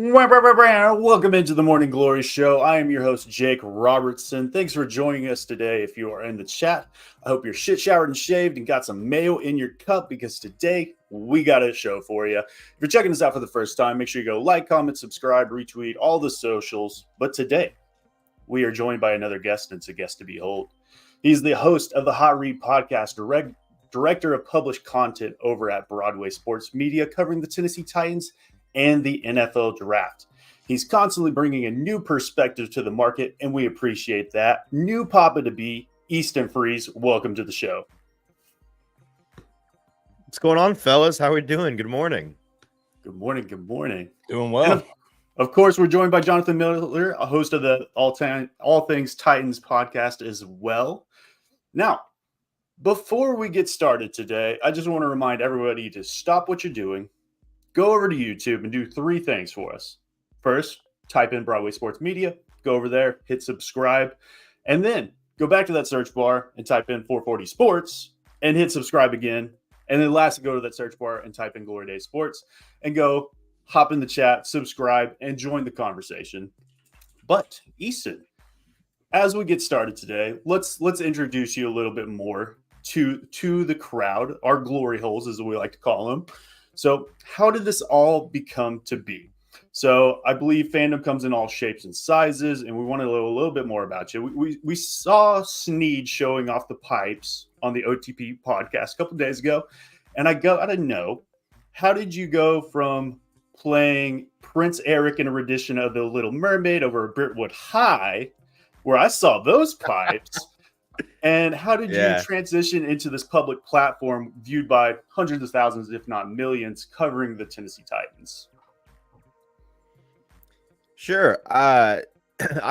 Welcome into the Morning Glory Show. I am your host, Jake Robertson. Thanks for joining us today. If you are in the chat, I hope you're shit showered and shaved and got some mayo in your cup because today we got a show for you. If you're checking us out for the first time, make sure you go like, comment, subscribe, retweet, all the socials. But today we are joined by another guest, and it's a guest to behold. He's the host of the Hot Read podcast, director of published content over at Broadway Sports Media, covering the Tennessee Titans and the NFL draft. He's constantly bringing a new perspective to the market, and we appreciate that. New Papa to be, Easton Freeze. Welcome to the show. What's going on, fellas? How are we doing? Good morning. Good morning. Good morning. Doing well. Of course, we're joined by Jonathan Miller, a host of the All Things Titans podcast as well. Now, before we get started today, I just want to remind everybody to stop what you're doing, go over to YouTube and do three things for us. First, type in Broadway Sports Media, go over there, hit subscribe, and then go back to that search bar and type in 440 Sports and hit subscribe again. And then lastly, go to that search bar and type in Glory Day Sports and go hop in the chat, subscribe, and join the conversation. But Easton, as we get started today, let's introduce you a little bit more to the crowd, our glory holes, as we like to call them. So how did this all become to be? So I believe fandom comes in all shapes and sizes, and we want to know a little bit more about you. We saw Sneed showing off the pipes on the OTP podcast a couple of days ago, and I got to know, how did you go from playing Prince Eric in a rendition of The Little Mermaid over at Brentwood High, where I saw those pipes, and how did you transition into this public platform viewed by hundreds of thousands, if not millions, covering the Tennessee Titans? Sure. I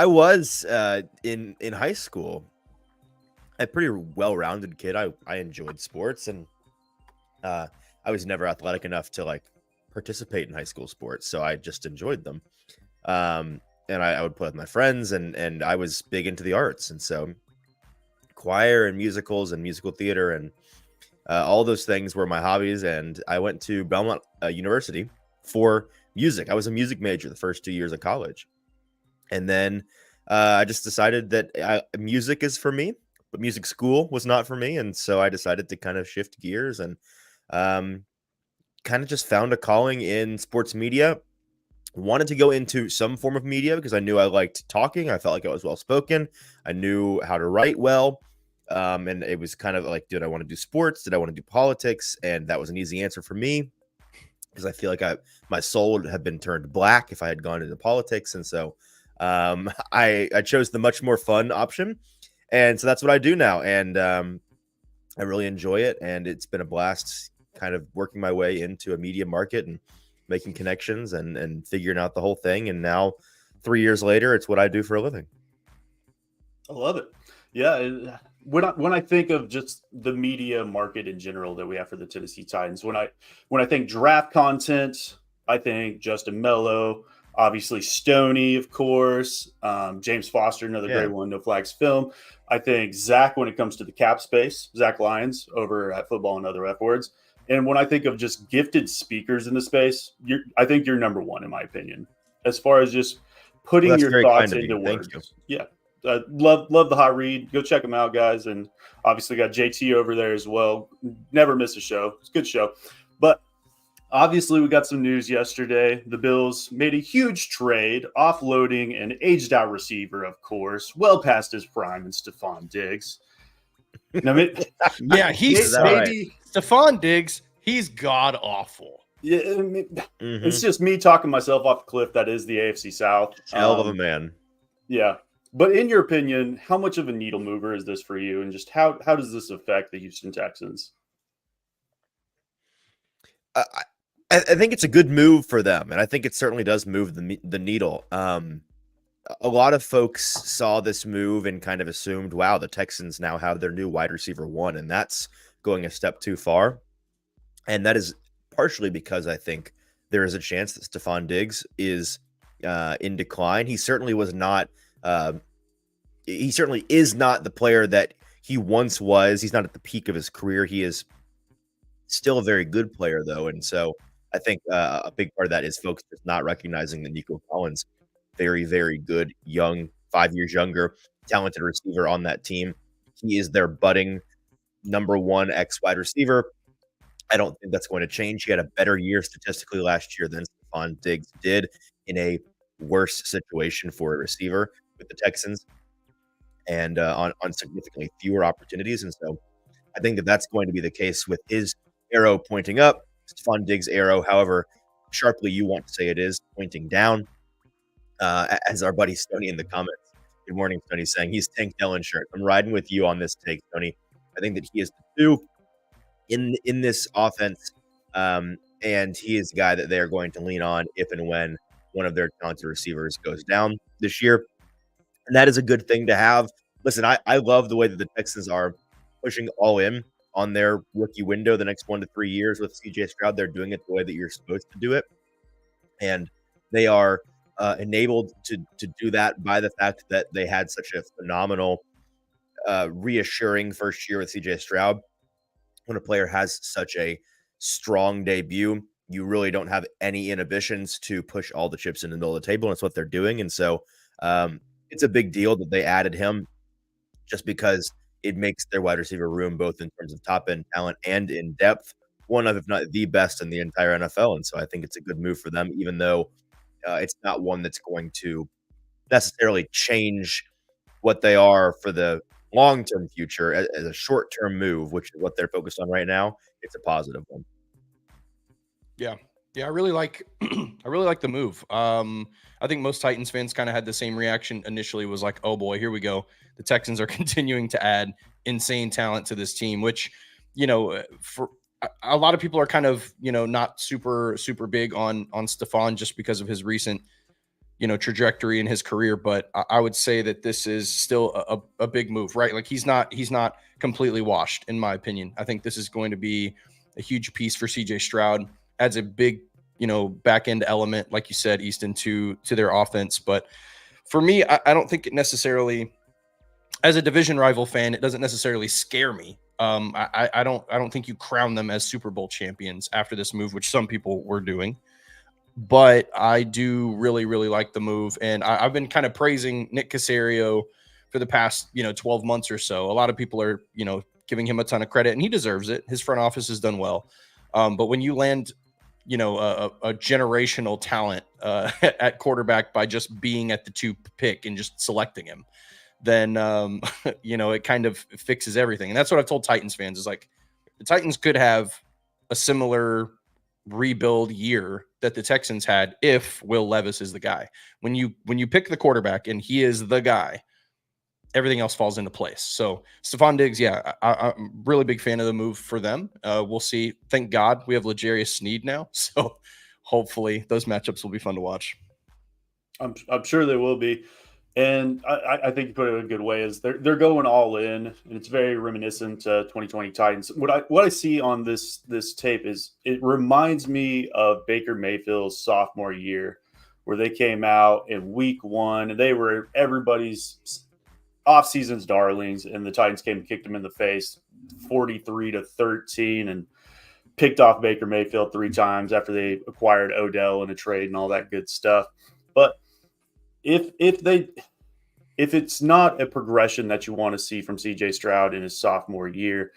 was in high school a pretty well-rounded kid. I enjoyed sports, and I was never athletic enough to participate in high school sports, so I just enjoyed them. And I would play with my friends, and I was big into the arts, and so choir and musicals and musical theater and all those things were my hobbies. And I went to Belmont University for music. I was a music major the first 2 years of college. And then I just decided that music is for me, but music school was not for me. And so I decided to kind of shift gears and kind of just found a calling in sports media. Wanted to go into some form of media because I knew I liked talking. I felt like I was well-spoken. I knew how to write well. And it was kind of like, did I want to do sports? Did I want to do politics? And that was an easy answer for me because I feel like my soul would have been turned black if I had gone into politics. And so I chose the much more fun option. And so that's what I do now. And I really enjoy it. And it's been a blast kind of working my way into a media market and making connections and figuring out the whole thing. And now 3 years later, it's what I do for a living. I love it. Yeah. When I think of just the media market in general that we have for the Tennessee Titans, when I think draft content, I think Justin Mello, obviously Stoney, of course, James Foster, another great one, No Flags Film. I think Zach, when it comes to the cap space, Zach Lyons over at Football and Other F Words. And when I think of just gifted speakers in the space, I think you're number one, in my opinion, as far as just putting your thoughts into words. Yeah. Love the Hot Read. Go check them out, guys. And obviously got JT over there as well. Never miss a show. It's a good show. But obviously we got some news yesterday. The Bills made a huge trade, offloading an aged-out receiver, of course, well past his prime, in Stephon Diggs. Now, Stephon Diggs, he's god-awful. Yeah, It's just me talking myself off the cliff. That is the AFC South. Hell of a man. Yeah. But in your opinion, how much of a needle mover is this for you? And just how does this affect the Houston Texans? I think it's a good move for them. And I think it certainly does move the needle. A lot of folks saw this move and kind of assumed, wow, the Texans now have their new wide receiver one. And that's going a step too far. And that is partially because I think there is a chance that Stephon Diggs is in decline. He certainly was not. He certainly is not the player that he once was. He's not at the peak of his career. He is still a very good player, though. And so I think a big part of that is folks just not recognizing that Nico Collins, very, very good, young, 5 years younger, talented receiver on that team. He is their budding number one X wide receiver. I don't think that's going to change. He had a better year statistically last year than Stephon Diggs did in a worse situation for a receiver with the Texans and on significantly fewer opportunities. And so I think that that's going to be the case with his arrow pointing up, Stephon Diggs' arrow, however sharply you want to say it is, pointing down. As our buddy Stoney in the comments, good morning, Stoney, saying he's Tank Dell insurance. I'm riding with you on this take, Stoney. I think that he is the two in this offense, and he is the guy that they are going to lean on if and when one of their talented receivers goes down this year. And that is a good thing to have. Listen, I love the way that the Texans are pushing all in on their rookie window the next 1 to 3 years with CJ Stroud. They're doing it the way that you're supposed to do it. And they are enabled to do that by the fact that they had such a phenomenal, reassuring first year with CJ Stroud. When a player has such a strong debut, you really don't have any inhibitions to push all the chips in the middle of the table. And it's what they're doing. And so it's a big deal that they added him just because it makes their wide receiver room, both in terms of top end talent and in depth, one of, if not the best in the entire NFL. And so I think it's a good move for them, even though it's not one that's going to necessarily change what they are for the long-term future. As a short-term move, which is what they're focused on right now, it's a positive one. Yeah, I really like the move. I think most Titans fans kind of had the same reaction initially, was like, oh boy, here we go. The Texans are continuing to add insane talent to this team, which, for a lot of people are kind of, not super big on Stephon just because of his recent, trajectory in his career. But I would say that this is still a big move, right? Like he's not completely washed, in my opinion. I think this is going to be a huge piece for CJ Stroud. Adds a big, back end element, like you said, Easton, to their offense. But for me, I don't think it necessarily, as a division rival fan, it doesn't necessarily scare me. I don't think you crown them as Super Bowl champions after this move, which some people were doing. But I do really, really like the move. And I've been kind of praising Nick Caserio for the past, 12 months or so. A lot of people are, giving him a ton of credit, and he deserves it. His front office has done well. But when you land, a generational talent at quarterback by just being at the 2 pick and just selecting him, then, it kind of fixes everything. And that's what I've told Titans fans, is like, the Titans could have a similar rebuild year that the Texans had if Will Levis is the guy. When you pick the quarterback and he is the guy, everything else falls into place. So Stephon Diggs, yeah, I'm a really big fan of the move for them. We'll see. Thank God we have L'Jarius Sneed now. So hopefully those matchups will be fun to watch. I'm sure they will be. And I think you put it in a good way, is they're going all in, and it's very reminiscent to 2020 Titans. What I see on this tape is it reminds me of Baker Mayfield's sophomore year, where they came out in week 1 and they were everybody's off-season's darlings, and the Titans came and kicked them in the face 43-13 and picked off Baker Mayfield 3 times after they acquired Odell in a trade and all that good stuff. But if it's not a progression that you want to see from CJ Stroud in his sophomore year,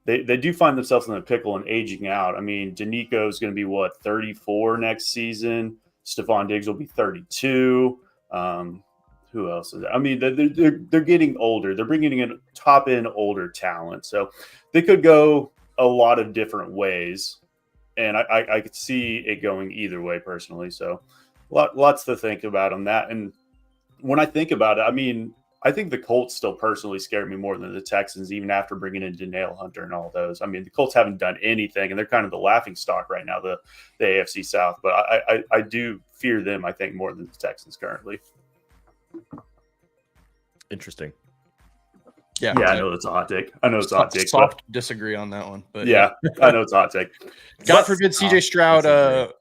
they do find themselves in a pickle and aging out. I mean, Danico is going to be 34 next season. Stephon Diggs will be 32. Who else is there? I mean, they're getting older. They're bringing in top end older talent, so they could go a lot of different ways, and I could see it going either way personally. So lots to think about on that. And when I think about it, I mean, I think the Colts still personally scare me more than the Texans, even after bringing in Danielle Hunter and all those. I mean, the Colts haven't done anything, and they're kind of the laughing stock right now, the AFC South. But I do fear them, I think, more than the Texans currently. Interesting. Yeah, I know it's a hot take. Soft disagree on that one, but yeah, I know it's a hot take. God forbid CJ Stroud.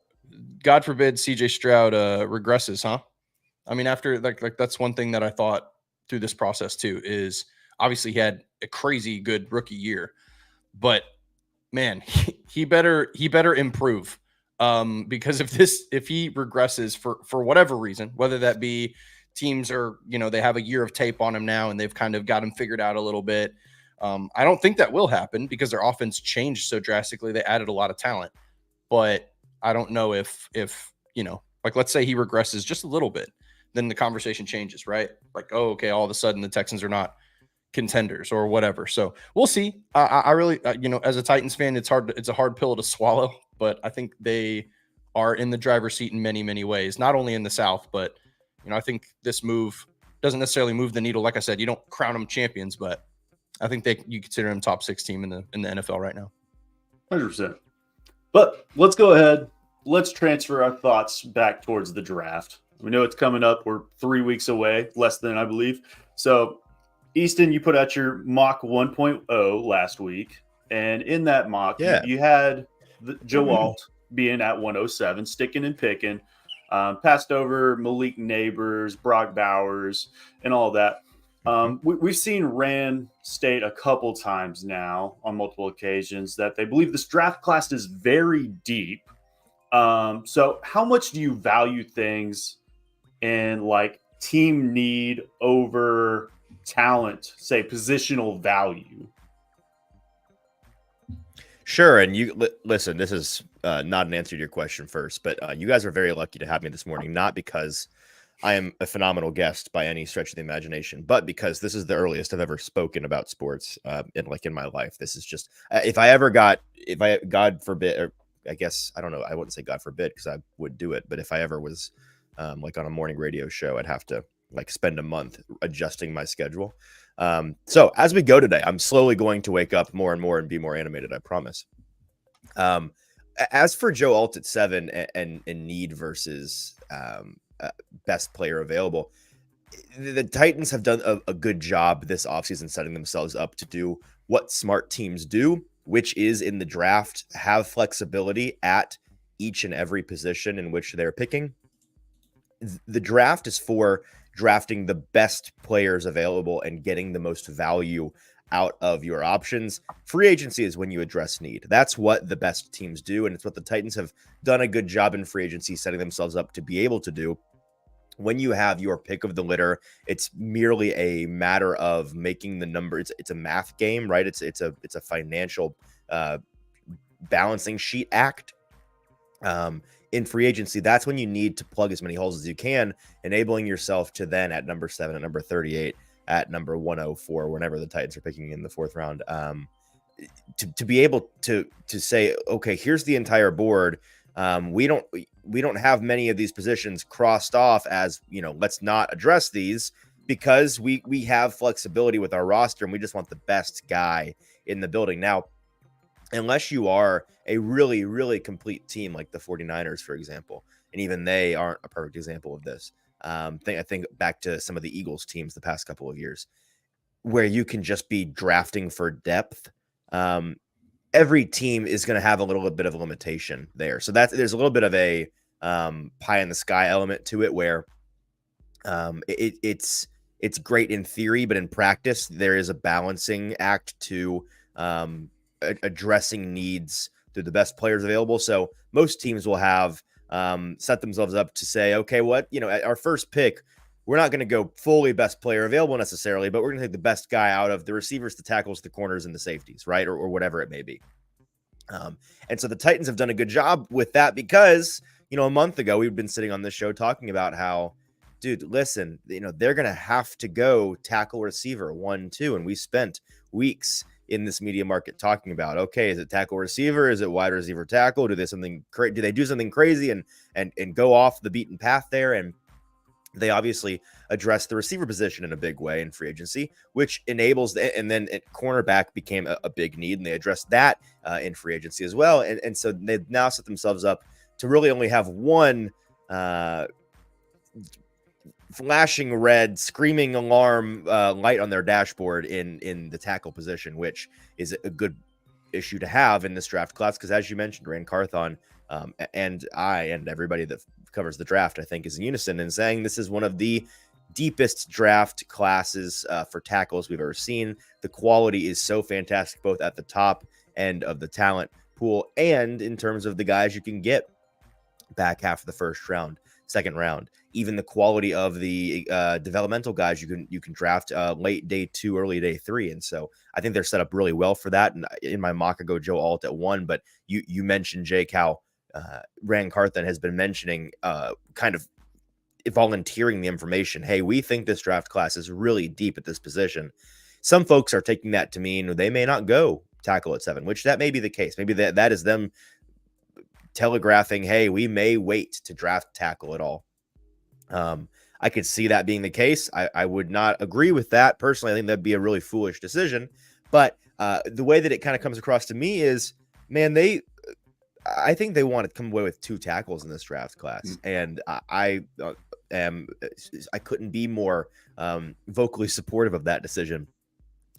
God forbid CJ Stroud regresses, huh? I mean, after like that's one thing that I thought through this process too, is obviously he had a crazy good rookie year, but man, he better improve Because if he regresses for whatever reason, whether that be teams are, they have a year of tape on him now and they've kind of got him figured out a little bit. I don't think that will happen because their offense changed so drastically. They added a lot of talent, but I don't know if like, let's say he regresses just a little bit, then the conversation changes, right? Like, oh, okay, all of a sudden the Texans are not contenders or whatever. So we'll see. I really, as a Titans fan, it's a hard pill to swallow, but I think they are in the driver's seat in many, many ways, not only in the South, but, I think this move doesn't necessarily move the needle. Like I said, you don't crown them champions, but I think you consider them top 6 team in the NFL right now. 100%. But let's go ahead. Let's transfer our thoughts back towards the draft. We know it's coming up. We're 3 weeks away, less than, I believe. So, Easton, you put out your mock 1.0 last week. And in that mock, you had Joe Alt being at 107, sticking and picking, passed over Malik Neighbors, Brock Bowers, and all that. We've seen Rand state a couple times now on multiple occasions that they believe this draft class is very deep. So how much do you value things in like team need over talent, say positional value? Sure. And you listen, this is not an answer to your question first, but you guys are very lucky to have me this morning, not because I am a phenomenal guest by any stretch of the imagination, but because this is the earliest I've ever spoken about sports in my life. This is just, God forbid, or I guess, I don't know, I wouldn't say God forbid because I would do it, but if I ever was like on a morning radio show, I'd have to like spend a month adjusting my schedule. So as we go today, I'm slowly going to wake up more and more and be more animated, I promise. As for Joe Alt at 7 and need versus best player available, the Titans have done a good job this offseason setting themselves up to do what smart teams do, which is in the draft, have flexibility at each and every position in which they're picking. The draft is for drafting the best players available and getting the most value out of your options. Free agency is when you address need. That's what the best teams do, and it's what the Titans have done a good job in free agency, setting themselves up to be able to do. When you have your pick of the litter, it's merely a matter of making the number. It's a math game, right? It's a financial balancing sheet act. In free agency, that's when you need to plug as many holes as you can, enabling yourself to then at number 7, at number 38, at number 104, whenever the Titans are picking in the 4th round, to be able to say, okay, here's the entire board. We don't have many of these positions crossed off as, let's not address these because we have flexibility with our roster and we just want the best guy in the building. Now, unless you are a really, really complete team like the 49ers, for example, and even they aren't a perfect example of this. I think back to some of the Eagles teams the past couple of years where you can just be drafting for depth. Every team is going to have a little bit of a limitation there. So there's a little bit of a pie in the sky element to it where it's great in theory, but in practice, there is a balancing act to addressing needs through the best players available. So most teams will have set themselves up to say, okay, at our first pick, we're not going to go fully best player available necessarily, but we're going to take the best guy out of the receivers, the tackles, the corners, and the safeties, right? Or whatever it may be. And so the Titans have done a good job with that because, a month ago, we've been sitting on this show talking about how, dude, listen, they're going to have to go tackle receiver 1, 2. And we spent weeks in this media market talking about, okay, is it tackle receiver? Is it wide receiver tackle? Do they do something crazy and go off the beaten path there? And they obviously address the receiver position in a big way in free agency, which enables and then cornerback became a big need, and they addressed that in free agency as well. And so they've now set themselves up to really only have one flashing red, screaming alarm light on their dashboard in the tackle position, which is a good issue to have in this draft class. Because as you mentioned, Rand Carthon and I and everybody that covers the draft, I think, is in unison in saying this is one of the deepest draft classes for tackles we've ever seen. The quality is so fantastic, both at the top end of the talent pool and in terms of the guys you can get back half of the first round, second round. Even the quality of the developmental guys you can draft late day 2, early day 3, and so I think they're set up really well for that. And in my mock, I go Joe Alt at 1, but you mentioned, Jake, how Rand Carthen has been mentioning kind of volunteering the information. Hey, we think this draft class is really deep at this position. Some folks are taking that to mean they may not go tackle at 7, which that may be the case. Maybe that is them telegraphing, hey, we may wait to draft tackle at all. I could see that being the case. I would not agree with that. Personally, I think that'd be a really foolish decision. But the way that it kind of comes across to me is, man, I think they want to come away with 2 tackles in this draft class. And I couldn't be more vocally supportive of that decision.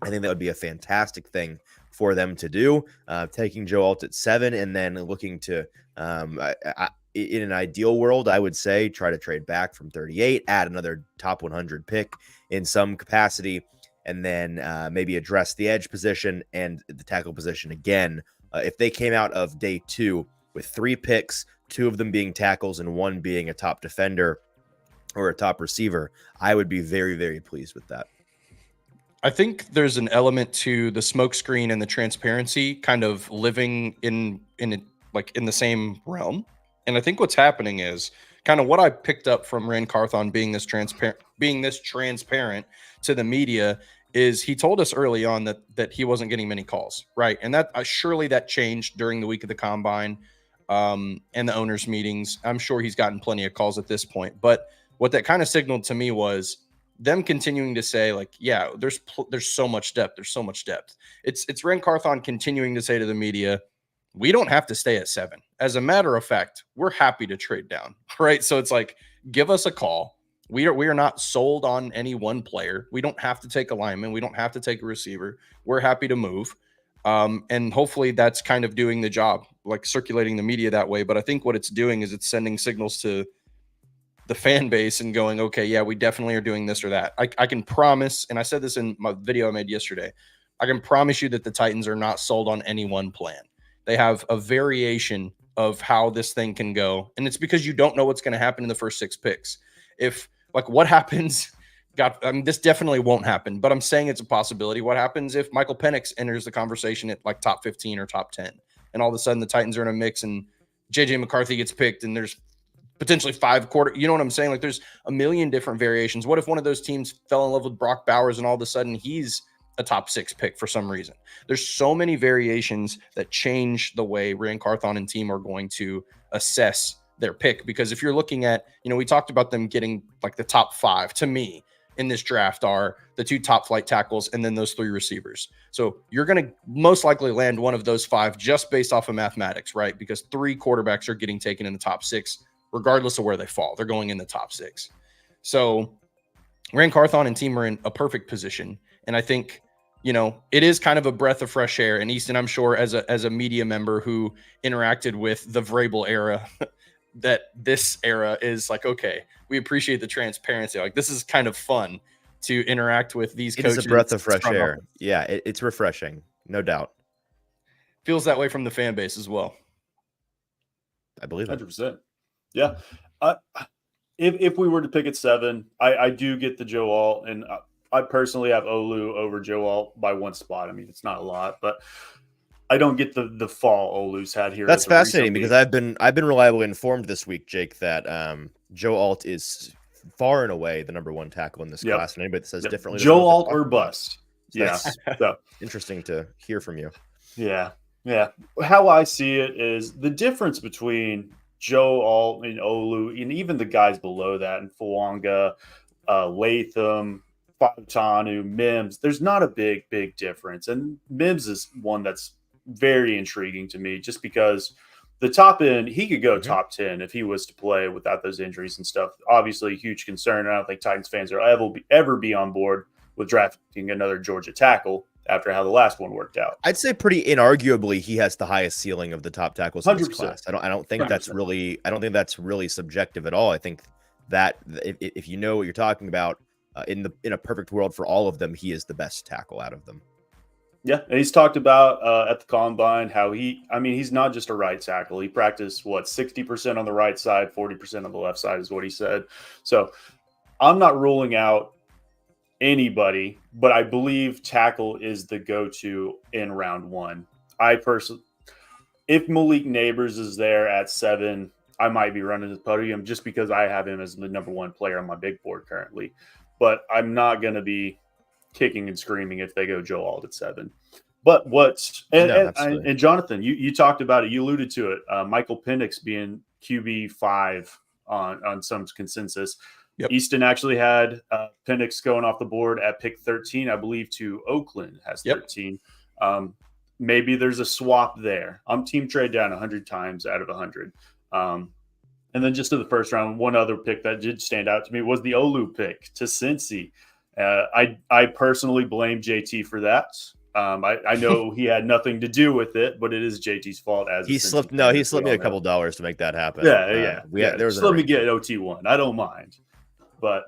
I think that would be a fantastic thing for them to do, taking Joe Alt at 7 and then looking to, in an ideal world, I would say try to trade back from 38, add another top 100 pick in some capacity, and then maybe address the edge position and the tackle position again. If they came out of day 2 with 3 picks, 2 of them being tackles and 1 being a top defender or a top receiver, I would be very, very pleased with that. I think there's an element to the smokescreen and the transparency kind of living in the same realm. And I think what's happening is kind of what I picked up from Rand Carthon being this transparent to the media is he told us early on that he wasn't getting many calls, right? And that surely that changed during the week of the combine and the owners' meetings. I'm sure he's gotten plenty of calls at this point. But what that kind of signaled to me was them continuing to say, like, yeah, there's so much depth. There's so much depth. It's Rand Carthon continuing to say to the media, we don't have to stay at 7. As a matter of fact, we're happy to trade down, right? So it's like, give us a call. We are not sold on any one player. We don't have to take a lineman. We don't have to take a receiver. We're happy to move. And hopefully that's kind of doing the job, like circulating the media that way. But I think what it's doing is it's sending signals to the fan base and going, okay, yeah, we definitely are doing this or that. I can promise, and I said this in my video I made yesterday, I can promise you that the Titans are not sold on any one plan. They have a variation of how this thing can go. And it's because you don't know what's going to happen in the first 6 picks. If, like, what happens, this definitely won't happen, but I'm saying it's a possibility. What happens if Michael Penix enters the conversation at like top 15 or top 10, and all of a sudden the Titans are in a mix and JJ McCarthy gets picked and there's potentially 5 quarter, you know what I'm saying? Like, there's a million different variations. What if one of those teams fell in love with Brock Bowers and all of a sudden he's a top 6 pick for some reason? There's so many variations that change the way Rand Carthon and team are going to assess their pick. Because if you're looking at, we talked about them getting like the top 5 to me in this draft are the 2 top flight tackles and then those 3 receivers. So you're going to most likely land one of those 5 just based off of mathematics, right? Because 3 quarterbacks are getting taken in the top 6, regardless of where they fall. They're going in the top 6. So Rand Carthon and team are in a perfect position. And I think, it is kind of a breath of fresh air. And Easton, I'm sure as a media member who interacted with the Vrabel era, that this era is like, okay, we appreciate the transparency. Like, this is kind of fun to interact with these coaches. It's a breath of fresh air. Yeah, it's refreshing, no doubt. Feels that way from the fan base as well. I believe it. 100%. Yeah. If we were to pick at 7, I do get the Joe Alt, and I personally have Olu over Joe Alt by 1 spot. I mean, it's not a lot, but I don't get the fall Olu's had here. That's fascinating because I've been reliably informed this week, Jake, that Joe Alt is far and away the number 1 tackle in this class. And anybody that says differently, Joe Alt or bust. Yeah, so interesting to hear from you. Yeah. How I see it is the difference between Joe Alt and Olu, and even the guys below that, and Fuanga, Latham, Fatanu, Mims. There's not a big difference, and Mims is one that's very intriguing to me, just because the top end, he could go top 10 if he was to play without those injuries and stuff. Obviously, a huge concern. I don't think Titans fans are ever be on board with drafting another Georgia tackle after how the last one worked out. I'd say pretty inarguably he has the highest ceiling of the top tackles in this class. I don't think 100%. that's really subjective at all. I think that if you know what you're talking about, in a perfect world for all of them, he is the best tackle out of them. Yeah, and he's talked about at the combine how he's not just a right tackle. He practiced 60% on the right side, 40% on the left side is what he said. So I'm not ruling out anybody, but I believe tackle is the go-to in round one. If Malik Neighbors is there at 7, I might be running the podium just because I have him as the number 1 player on my big board currently. But I'm not going to be kicking and screaming if they go Joe Alt at 7. But and Jonathan, you talked about it. You alluded to it. Michael Penix being QB 5 on some consensus. Yep. Easton actually had Penix going off the board at pick 13, I believe, to Oakland has 13. Yep. Maybe there's a swap there. I'm team trade down 100 times out of 100. And then just to the first round, one other pick that did stand out to me was the Olu pick to Cincy. I personally blame JT for that. I know he had nothing to do with it, but it is JT's fault. As he slipped me a couple dollars to make that happen. Let me get OT1. I don't mind, but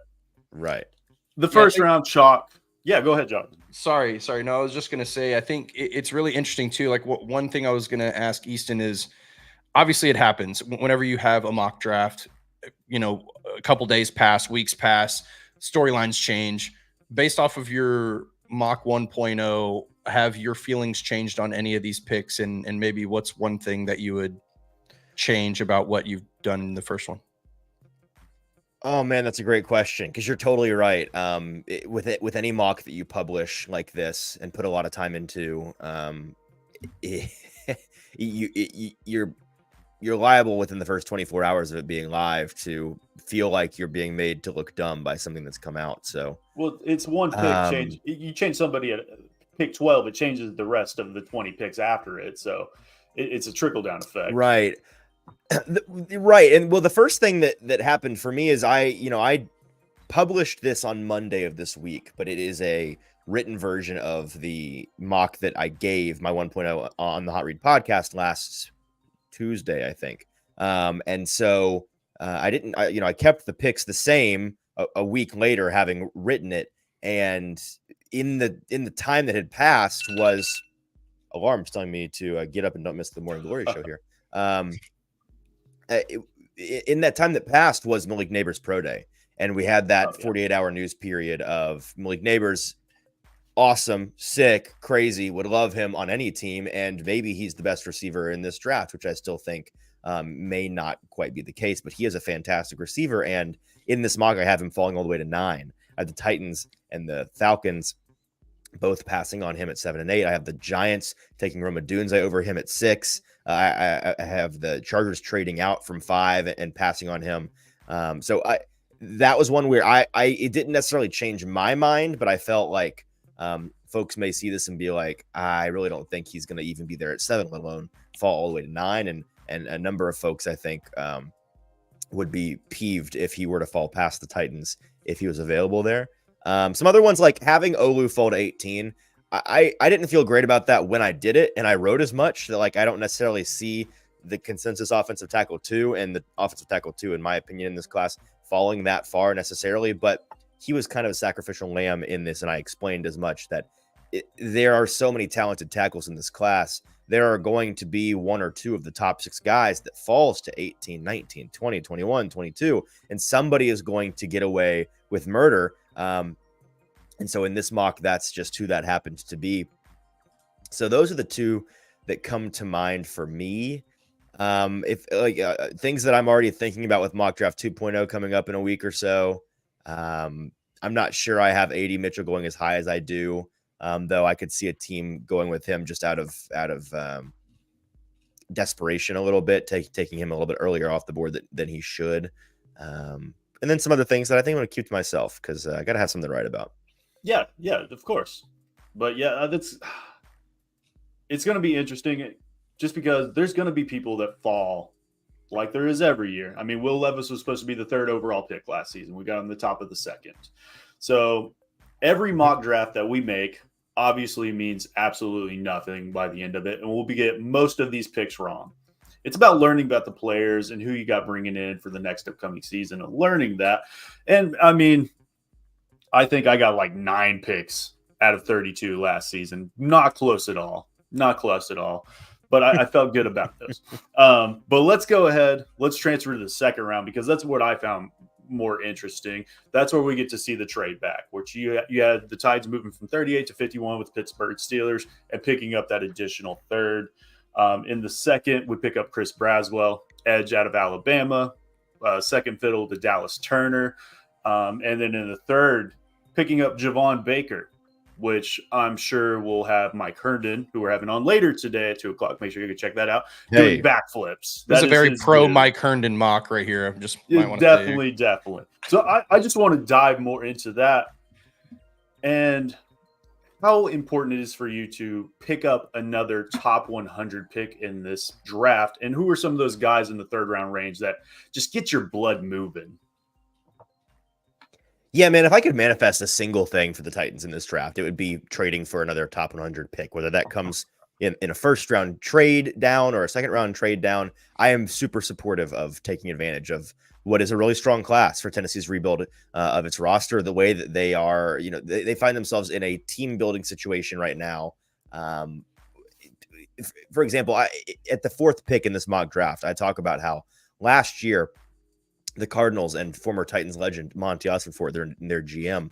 right. The first round chalk. Yeah, go ahead, John. Sorry. No, I was just going to say, I think it's really interesting too. Like one thing I was going to ask Easton is, obviously it happens whenever you have a mock draft, a couple days pass, weeks pass, storylines change. Based off of your mock 1.0, have your feelings changed on any of these picks? And maybe what's one thing that you would change about what you've done in the first one? Oh man, that's a great question, because you're totally right. With any mock that you publish like this and put a lot of time into, you're liable within the first 24 hours of it being live to feel like you're being made to look dumb by something that's come out. So, well, it's one pick change. You change somebody at pick 12, it changes the rest of the 20 picks after it. So it's a trickle down effect. Right. Right. And well, the first thing that happened for me is I published this on Monday of this week, but it is a written version of the mock that I gave my 1.0 on the Hot Read podcast last Tuesday, I think. And so I kept the picks the same a week later, having written it. And in the time that had passed was alarms telling me to get up and don't miss the Morning Glory show here. In that time that passed was Malik Neighbors' pro day. And we had that 48-hour news period of Malik Neighbors, awesome, sick, crazy, would love him on any team. And maybe he's the best receiver in this draft, which I still think may not quite be the case. But he is a fantastic receiver. And in this mock, I have him falling all the way to 9. I have the Titans and the Falcons both passing on him at 7 and 8. I have the Giants taking Rome Odunze over him at 6. I have the Chargers trading out from 5 and passing on him. So that was one where it didn't necessarily change my mind, but I felt like folks may see this and be like, I really don't think he's going to even be there at 7, let alone fall all the way to 9. And a number of folks, I think, would be peeved if he were to fall past the Titans if he was available there. Some other ones, like having Olu fall to 18. I didn't feel great about that when I did it, and I wrote as much that I don't necessarily see the consensus offensive tackle 2 and the offensive tackle 2, in my opinion, in this class falling that far necessarily. But he was kind of a sacrificial lamb in this, and I explained as much that there are so many talented tackles in this class. There are going to be 1 or 2 of the top 6 guys that falls to 18, 19, 20, 21, 22, and somebody is going to get away with murder. And so in this mock, that's just who that happens to be. So those are the 2 that come to mind for me. If things that I'm already thinking about with mock draft 2.0 coming up in a week or so. I'm not sure I have AD Mitchell going as high as I do. Though I could see a team going with him just out of desperation a little bit, taking him a little bit earlier off the board than he should. And then some other things that I think I'm going to keep to myself because I got to have something to write about. Yeah, of course. But yeah, it's going to be interesting just because there's going to be people that fall like there is every year. I mean, Will Levis was supposed to be the 3rd overall pick last season. We got him the top of the 2nd. So every mock draft that we make obviously means absolutely nothing by the end of it. And we'll get most of these picks wrong. It's about learning about the players and who you got bringing in for the next upcoming season and learning that. And I mean, I think I got 9 picks out of 32 last season. Not close at all. Not close at all. But I felt good about those. But let's go ahead. Let's transfer to the second round because that's what I found more interesting. That's where we get to see the trade back, which you had the Tides moving from 38 to 51 with Pittsburgh Steelers and picking up that additional third. In the second, we pick up Chris Braswell, edge out of Alabama, second fiddle to Dallas Turner. And then in the third, picking up Javon Baker, which I'm sure we'll have Mike Herndon, who we're having on later today at 2:00. Make sure you can check that out. Doing backflips. That's a very pro Mike Herndon mock right here. Just definitely. So I just want to dive more into that and how important it is for you to pick up another top 100 pick in this draft, and who are some of those guys in the third round range that just get your blood moving. Yeah, man, if I could manifest a single thing for the Titans in this draft, it would be trading for another top 100 pick, whether that comes in a first round trade down or a second round trade down. I am super supportive of taking advantage of what is a really strong class for Tennessee's rebuild of its roster, the way that they are, they find themselves in a team building situation right now. For example, at the fourth pick in this mock draft, I talk about how last year, the Cardinals and former Titans legend Monty Ossenfort, their GM,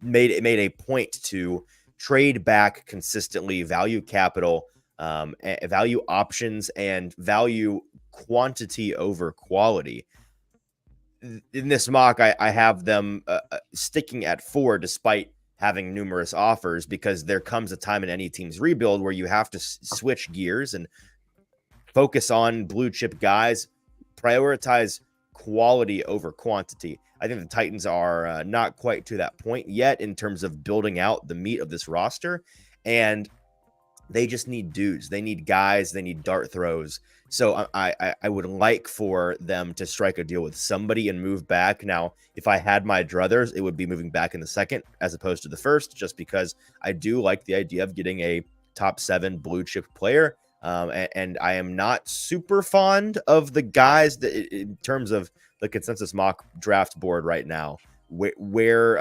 made a point to trade back consistently, value capital, value options, and value quantity over quality. In this mock, I have them sticking at 4 despite having numerous offers, because there comes a time in any team's rebuild where you have to switch gears and focus on blue chip guys, prioritize quality over quantity. I think the Titans are not quite to that point yet in terms of building out the meat of this roster, and they just need dudes. They need guys. They need dart throws. So I would like for them to strike a deal with somebody and move back. Now, if I had my druthers, it would be moving back in the second as opposed to the first, just because I do like the idea of getting a top 7 blue chip player. And I am not super fond of the guys that, in terms of the consensus mock draft board right now, where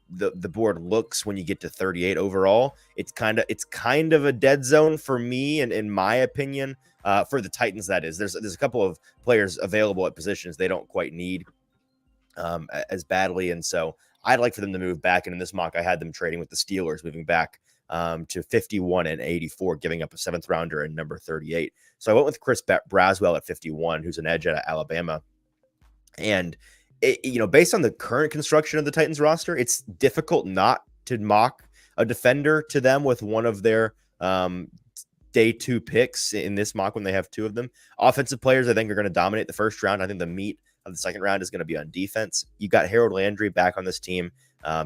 the board looks when you get to 38 overall. It's kind of a dead zone for me, and in my opinion, for the Titans, that is. There's a couple of players available at positions they don't quite need as badly, and so I'd like for them to move back. And in this mock, I had them trading with the Steelers, moving back to 51 and 84, giving up a 7th rounder and number 38. So I went with Chris Braswell at 51, who's an edge out of Alabama. And, based on the current construction of the Titans roster, it's difficult not to mock a defender to them with one of their day 2 picks in this mock when they have 2 of them. Offensive players, I think, are going to dominate the first round. I think the meat of the second round is going to be on defense. You got Harold Landry back on this team.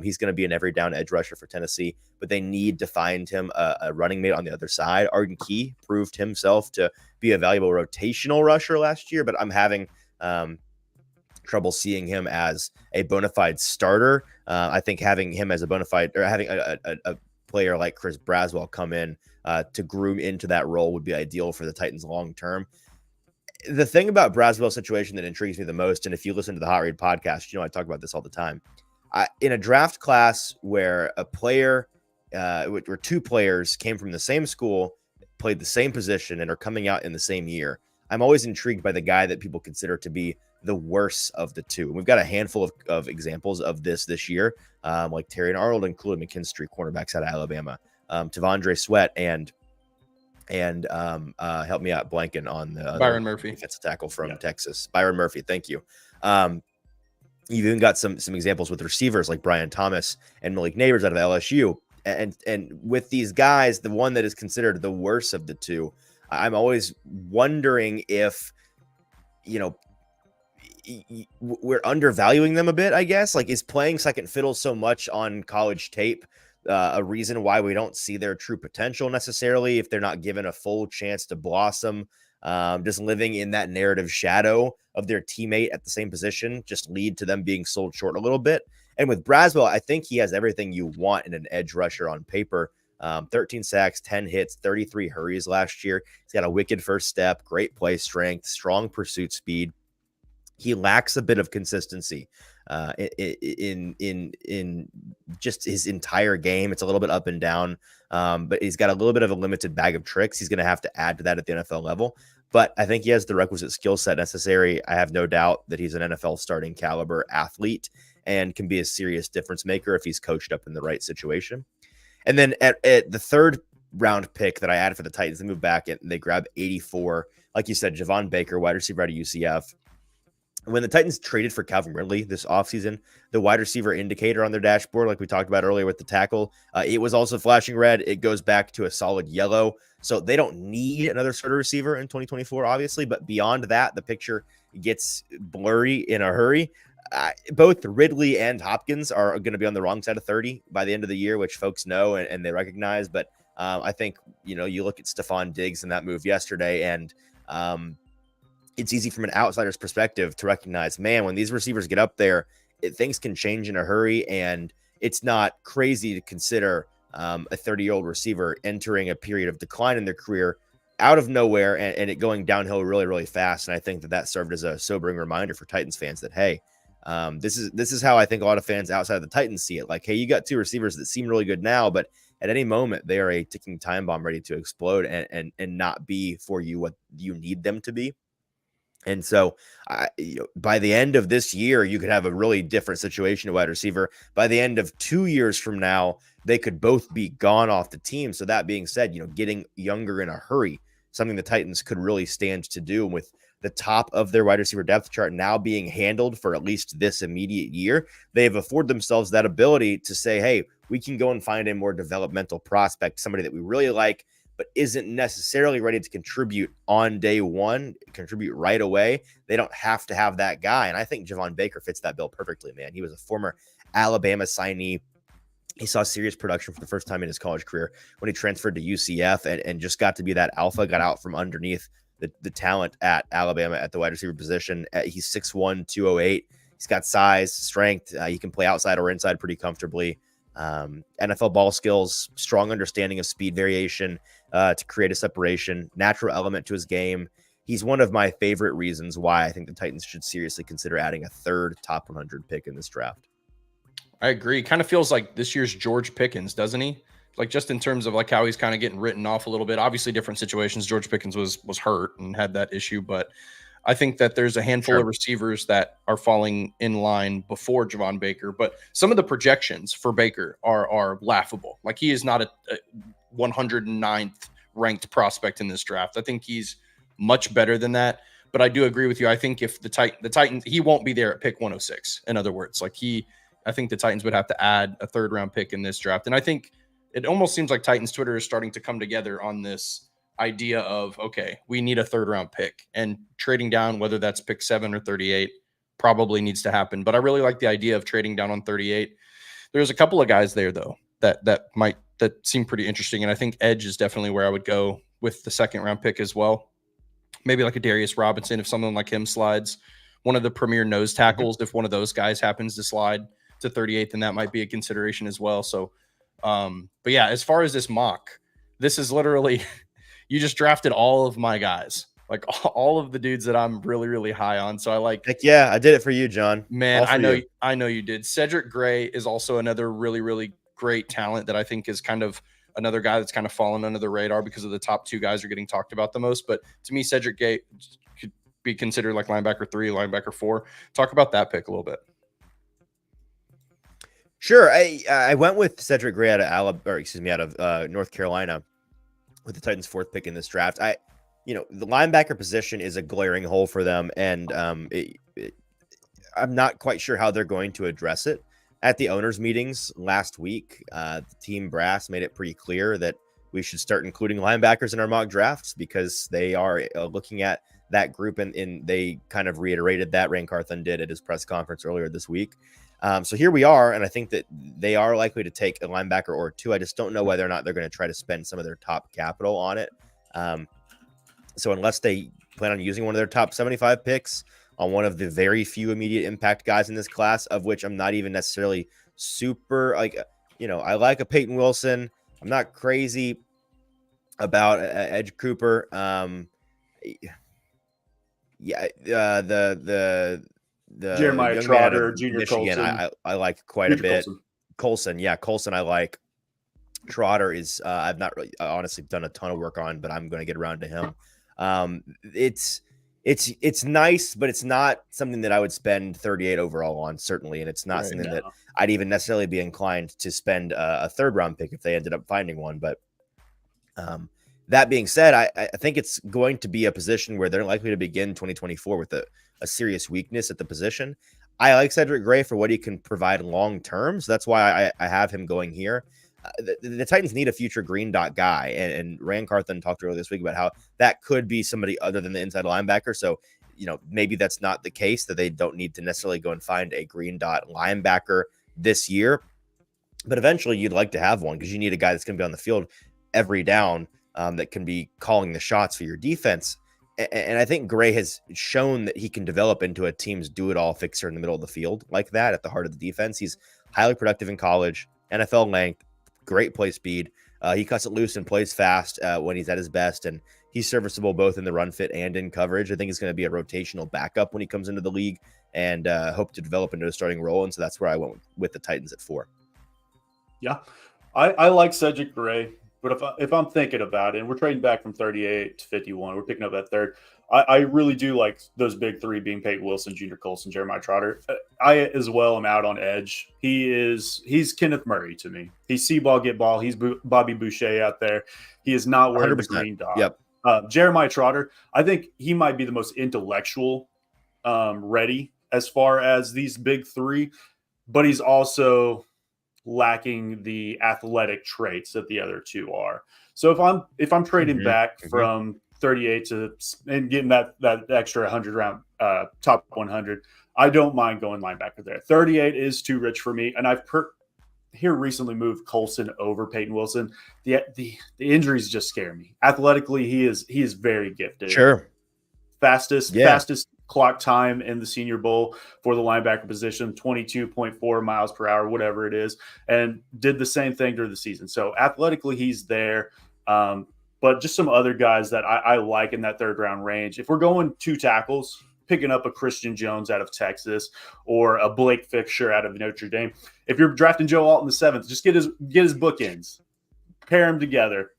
He's going to be an every down edge rusher for Tennessee, but they need to find him a running mate on the other side. Arden Key proved himself to be a valuable rotational rusher last year, but I'm having trouble seeing him as a bona fide starter. I think having him as a bona fide, or having a player like Chris Braswell come in to groom into that role would be ideal for the Titans long term. The thing about Braswell's situation that intrigues me the most, and if you listen to the Hot Read podcast, I talk about this all the time. In a draft class where a player, where 2 players came from the same school, played the same position, and are coming out in the same year, I'm always intrigued by the guy that people consider to be the worst of the 2. And we've got a handful of examples of this year, like Terry Arnold and Khalid McKinstry, cornerbacks out of Alabama, Tavondre Sweat, and help me out, blanking on the Byron Murphy, defensive tackle from Texas. Byron Murphy, thank you. You've even got some examples with receivers like Brian Thomas and Malik Neighbors out of LSU. And with these guys, the one that is considered the worst of the 2, I'm always wondering if, we're undervaluing them a bit, I guess. Like, is playing second fiddle so much on college tape a reason why we don't see their true potential necessarily, if they're not given a full chance to blossom? Just living in that narrative shadow of their teammate at the same position just lead to them being sold short a little bit. And with Braswell, I think he has everything you want in an edge rusher on paper. 13 sacks, 10 hits, 33 hurries last year. He's got a wicked first step, great play strength, strong pursuit speed. He lacks a bit of consistency. in just his entire game. It's a little bit up and down, but he's got a little bit of a limited bag of tricks. He's going to have to add to that at the NFL level. But I think he has the requisite skill set necessary. I have no doubt that he's an NFL starting caliber athlete and can be a serious difference maker if he's coached up in the right situation. And then at the third round pick that I added for the Titans, they moved back and they grabbed 84. Like you said, Javon Baker, wide receiver out of UCF. When the Titans traded for Calvin Ridley this offseason, the wide receiver indicator on their dashboard, like we talked about earlier with the tackle, it was also flashing red. It goes back to a solid yellow. So they don't need another starter receiver in 2024, obviously. But beyond that, the picture gets blurry in a hurry. Both Ridley and Hopkins are going to be on the wrong side of 30 by the end of the year, which folks know and they recognize. But I think, you look at Stephon Diggs and that move yesterday, and it's easy from an outsider's perspective to recognize, man, when these receivers get up there, things can change in a hurry. And it's not crazy to consider a 30-year-old receiver entering a period of decline in their career out of nowhere and it going downhill really, really fast. And I think that served as a sobering reminder for Titans fans that, hey, this is how I think a lot of fans outside of the Titans see it. Like, hey, you got two receivers that seem really good now, but at any moment they are a ticking time bomb ready to explode and not be for you what you need them to be. And so by the end of this year, you could have a really different situation at wide receiver. By the end of 2 years from now, they could both be gone off the team. So that being said, getting younger in a hurry, something the Titans could really stand to do with the top of their wide receiver depth chart now being handled for at least this immediate year. They've afforded themselves that ability to say, hey, we can go and find a more developmental prospect, somebody that we really like, but isn't necessarily ready to contribute on day one, contribute right away. They don't have to have that guy. And I think Javon Baker fits that bill perfectly, man. He was a former Alabama signee. He saw serious production for the first time in his college career when he transferred to UCF and just got to be that alpha, got out from underneath the talent at Alabama at the wide receiver position. He's 6'1", 208. He's got size, strength. He can play outside or inside pretty comfortably. NFL ball skills, strong understanding of speed variation to create a separation, natural element to his game. He's one of my favorite reasons why I think the Titans should seriously consider adding a third top 100 pick in this draft. I agree. Kind of feels like this year's George Pickens, doesn't he? Like just in terms of like how he's kind of getting written off a little bit. Obviously different situations. George Pickens was hurt and had that issue, but I think that there's a handful of receivers that are falling in line before Javon Baker, but some of the projections for Baker are laughable. Like he is not a 109th ranked prospect in this draft. I think he's much better than that, but I do agree with you. I think if the Titans, he won't be there at pick 106. In other words, I think the Titans would have to add a third round pick in this draft. And I think it almost seems like Titans Twitter is starting to come together on this idea of, okay, we need a third round pick, and trading down, whether that's pick 7 or 38, probably needs to happen. But I really like the idea of trading down on 38. There's a couple of guys there though that seem pretty interesting. And I think edge is definitely where I would go with the second round pick as well. Maybe like a Darius Robinson, if someone like him slides, one of the premier nose tackles, if one of those guys happens to slide to 38, then that might be a consideration as well. So, but yeah, as far as this mock, this is literally, you just drafted all of my guys, like all of the dudes that I'm really, really high on. So I like, heck yeah, I did it for you, John. Man, I know you did. Cedric Gray is also another really, really great talent that I think is kind of another guy that's kind of fallen under the radar because of the top two guys are getting talked about the most. But to me, Cedric Gray could be considered like linebacker 3, linebacker 4. Talk about that pick a little bit. Sure. I went with Cedric Gray out of North Carolina with the Titans' 4th pick in this draft. The linebacker position is a glaring hole for them, and I'm not quite sure how they're going to address it. At the owners' meetings last week, the team brass made it pretty clear that we should start including linebackers in our mock drafts because they are looking at that group, and they kind of reiterated that. Ran Carthon did at his press conference earlier this week. So here we are, and I think that they are likely to take a linebacker or two. I just don't know whether or not they're going to try to spend some of their top capital on it. So unless they plan on using one of their top 75 picks on one of the very few immediate impact guys in this class, of which I'm not even necessarily super I like a Peyton Wilson. I'm not crazy about Edge Cooper. Jeremiah young man out Trotter, of Junior Michigan, Colson. I like quite a Junior bit. Colson. Colson, yeah, Colson, I like. Trotter is I've not really honestly done a ton of work on, but I'm going to get around to him. It's nice, but it's not something that I would spend 38 overall on, certainly, and it's not something that I'd even necessarily be inclined to spend a third round pick if they ended up finding one. But that being said, I think it's going to be a position where they're likely to begin 2024 with a serious weakness at the position. I like Cedric Gray for what he can provide long term, so that's why I have him going here. The Titans need a future green dot guy, and Rand Carthen talked earlier this week about how that could be somebody other than the inside linebacker. So, maybe that's not the case, that they don't need to necessarily go and find a green dot linebacker this year. But eventually you'd like to have one because you need a guy that's going to be on the field every down, that can be calling the shots for your defense. And I think Gray has shown that he can develop into a team's do-it-all fixer in the middle of the field like that at the heart of the defense. He's highly productive in college, NFL length, great play speed. He cuts it loose and plays fast when he's at his best, and he's serviceable both in the run fit and in coverage. I think he's going to be a rotational backup when he comes into the league, and hope to develop into a starting role. And so that's where I went with the Titans at 4. Yeah, I like Cedric Gray, but if I'm thinking about it, and we're trading back from 38 to 51, we're picking up that third. I really do like those big three being Peyton Wilson, Junior Colson, Jeremiah Trotter. I as well am out on edge. He's Kenneth Murray to me. He's see ball, get ball. He's Bobby Boucher out there. He is not wearing the green dot. Yep. Jeremiah Trotter, I think he might be the most intellectual ready as far as these big three, but he's also lacking the athletic traits that the other two are. So if I'm trading back from 38 to and getting that extra 100 round top 100, I don't mind going linebacker there. 38 is too rich for me, and I've here recently moved Colson over Peyton Wilson. The injuries just scare me. Athletically, he is very gifted. Sure. Fastest clock time in the Senior Bowl for the linebacker position, 22.4 miles per hour, whatever it is, and did the same thing during the season. So athletically, he's there. But just some other guys that I like in that third round range. If we're going 2 tackles, picking up a Christian Jones out of Texas or a Blake Fisher out of Notre Dame. If you're drafting Joe Alt in the 7th, just get his bookends, pair them together,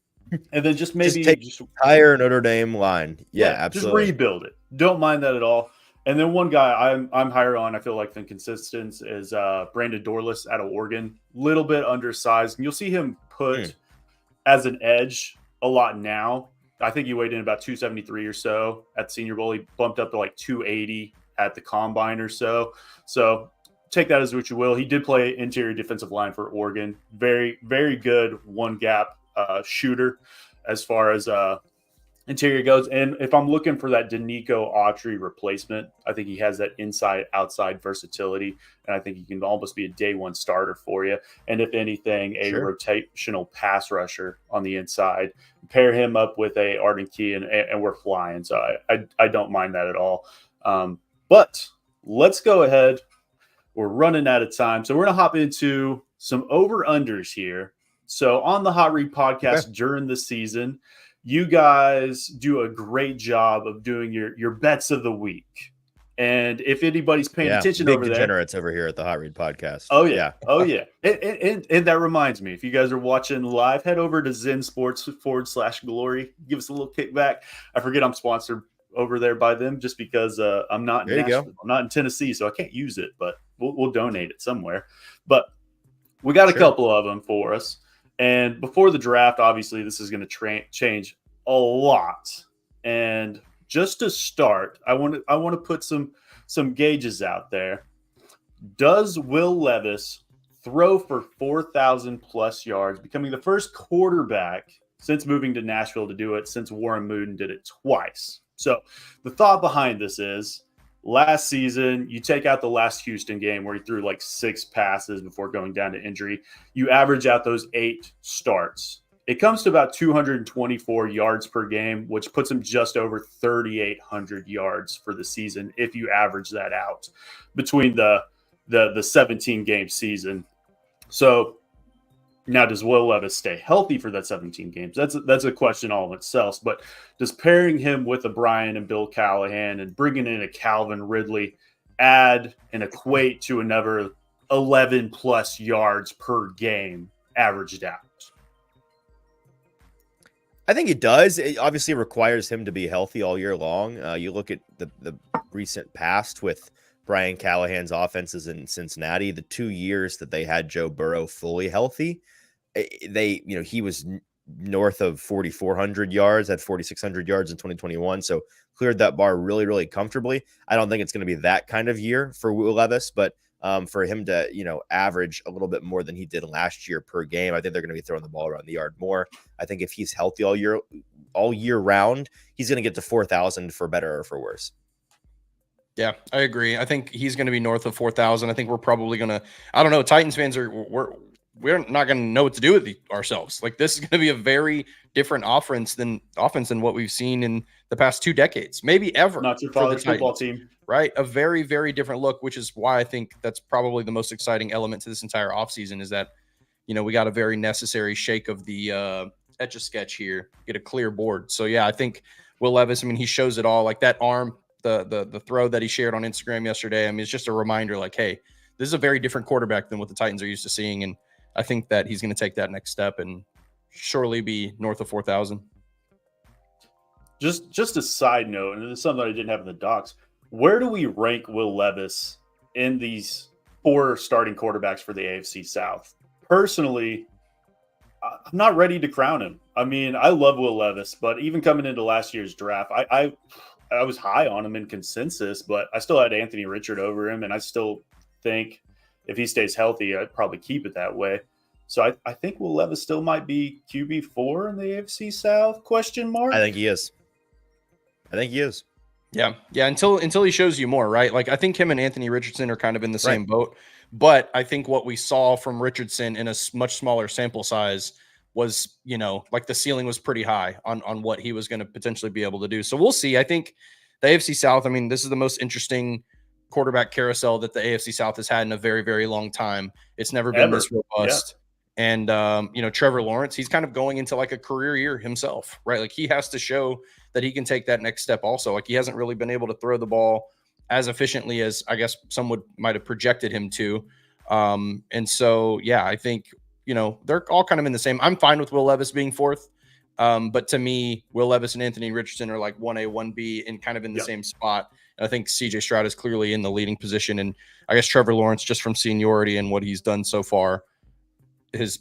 and then just maybe take higher Notre Dame line. Yeah, absolutely. Just rebuild it. Don't mind that at all. And then one guy I'm higher on, I feel like, than consistent is Brandon Dorlus out of Oregon. Little bit undersized. And you'll see him put as an edge a lot now. I think he weighed in about 273 or so at the Senior Bowl. He bumped up to like 280 at the Combine or so. So take that as what you will. He did play interior defensive line for Oregon. Very, very good one gap shooter as far as interior goes. And if I'm looking for that Danico Autry replacement, I think he has that inside-outside versatility, and I think he can almost be a day one starter for you. And if anything, a rotational pass rusher on the inside. Pair him up with a Arden Key, and we're flying. So I don't mind that at all. But let's go ahead. We're running out of time. So we're going to hop into some over-unders here. So on the Hot Read podcast during the season, you guys do a great job of doing your bets of the week. And if anybody's paying attention over there. Degenerates over here at the Hot Read podcast. Oh, yeah. Oh, yeah. And that reminds me, if you guys are watching live, head over to Zen Sports /Glory. Give us a little kickback. I forget I'm sponsored over there by them just because I'm not in Nashville. I'm not in Tennessee, so I can't use it, but we'll donate it somewhere. But we got a couple of them for us. And before the draft, obviously, this is going to change a lot. And just to start, I want to put some gauges out there. Does Will Levis throw for 4,000 plus yards, becoming the first quarterback since moving to Nashville to do it, since Warren Moon did it twice? So the thought behind this is, last season, you take out the last Houston game where he threw like 6 passes before going down to injury. You average out those 8 starts. It comes to about 224 yards per game, which puts him just over 3,800 yards for the season if you average that out between the 17-game season. So now, does Will Levis stay healthy for that 17 games? That's a question all in itself. But does pairing him with a Brian and Bill Callahan and bringing in a Calvin Ridley add and equate to another 11 plus yards per game averaged out? I think it does. It obviously requires him to be healthy all year long. You look at the recent past with Brian Callahan's offenses in Cincinnati, the 2 years that they had Joe Burrow fully healthy, he was north of 4,400 yards, had 4,600 yards in 2021. So cleared that bar really, really comfortably. I don't think it's going to be that kind of year for Will Levis, but for him to, average a little bit more than he did last year per game, I think they're going to be throwing the ball around the yard more. I think if he's healthy all year round, he's going to get to 4,000 for better or for worse. Yeah, I agree. I think he's going to be north of 4,000. I think we're probably going to, I don't know, Titans fans we're not going to know what to do with ourselves. Like, this is going to be a very different offense than what we've seen in the past 2 decades, maybe ever. Not your father's football team. Right. A very, very different look, which is why I think that's probably the most exciting element to this entire offseason is that, we got a very necessary shake of the Etch-a-Sketch here, get a clear board. So, yeah, I think Will Levis, he shows it all. Like that arm, the throw that he shared on Instagram yesterday, it's just a reminder like, hey, this is a very different quarterback than what the Titans are used to seeing. And I think that he's going to take that next step and surely be north of 4,000. Just a side note, and this is something I didn't have in the docs. Where do we rank Will Levis in these 4 starting quarterbacks for the AFC South? Personally, I'm not ready to crown him. I love Will Levis, but even coming into last year's draft, I was high on him in consensus, but I still had Anthony Richard over him, and I still think if he stays healthy, I'd probably keep it that way. So I think Will Levis still might be QB4 in the AFC South, question mark? I think he is. Yeah. Until he shows you more, right? Like, I think him and Anthony Richardson are kind of in the same boat, but I think what we saw from Richardson in a much smaller sample size was, like the ceiling was pretty high on what he was going to potentially be able to do. So we'll see. I think the AFC South, this is the most interesting quarterback carousel that the AFC South has had in a very, very long time. It's never been this robust. Yeah. And, Trevor Lawrence, he's kind of going into like a career year himself, right? Like, he has to show that he can take that next step also. Like, he hasn't really been able to throw the ball as efficiently as I guess some might have projected him to. And so, yeah, I think, they're all kind of in the same. I'm fine with Will Levis being 4th. But to me, Will Levis and Anthony Richardson are like 1A, 1B and kind of in the same spot. And I think CJ Stroud is clearly in the leading position. And I guess Trevor Lawrence, just from seniority and what he's done so far, has,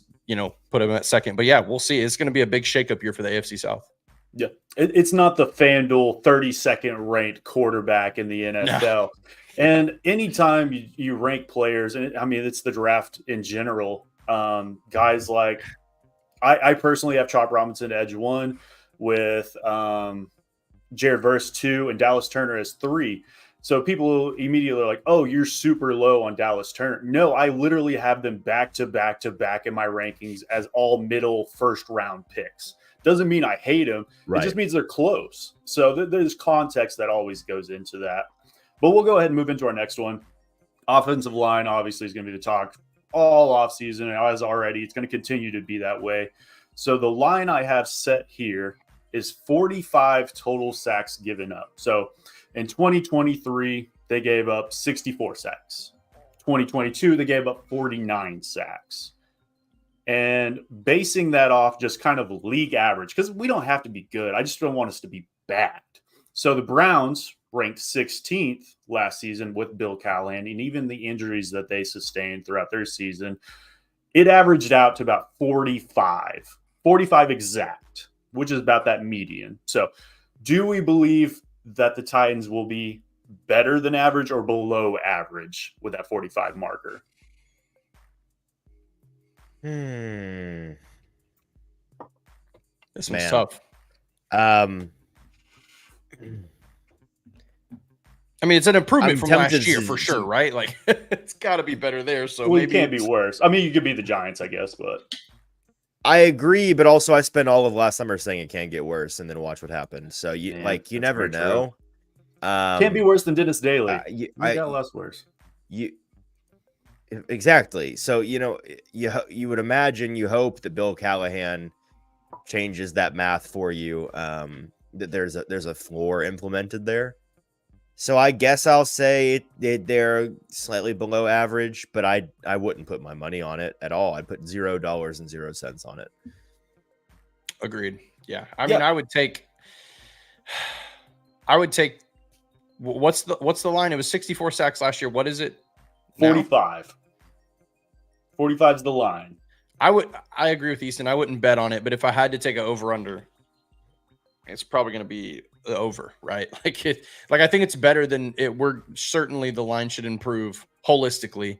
put him at 2nd. But yeah, we'll see. It's going to be a big shakeup year for the AFC South. Yeah, it's not the FanDuel 32nd ranked quarterback in the NFL. No. And anytime you rank players, and it's the draft in general, guys like I personally have Chop Robinson edge 1 with Jared Verse 2 and Dallas Turner as 3. So people immediately are like, oh, you're super low on Dallas Turner. No, I literally have them back to back to back in my rankings as all middle first round picks. Doesn't mean I hate them. Right. It just means they're close. So there's context that always goes into that. But we'll go ahead and move into our next one. Offensive line obviously is going to be the talk all offseason, and as already, it's going to continue to be that way. So the line I have set here is 45 total sacks given up. So in 2023, they gave up 64 sacks. 2022, they gave up 49 sacks. And basing that off just kind of league average, because we don't have to be good. I just don't want us to be bad. So the Browns ranked 16th last season with Bill Callahan, and even the injuries that they sustained throughout their season, it averaged out to about 45 exact, which is about that median. So do we believe that the Titans will be better than average or below average with that 45 marker? This one's tough. It's an improvement from last year for sure, right? Like, it's got to be better there. So maybe it can't be worse. You could be the Giants, I guess, but I agree. But also, I spent all of last summer saying it can't get worse, and then watch what happens. So you never know. Can't be worse than Dennis Daly. Got less worse. Exactly. So you would imagine, you hope that Bill Callahan changes that math for you. That there's a floor implemented there. So I guess I'll say they're slightly below average, but I wouldn't put my money on it at all. I'd put $0.00 on it. Agreed. Yeah. I mean, I would take what's the line? It was 64 sacks last year. What is it? 45. 45 is the line. I agree with Easton. I wouldn't bet on it, but if I had to take an over under, it's probably going to be the over, right? I think it's better than it. We're certainly the line should improve holistically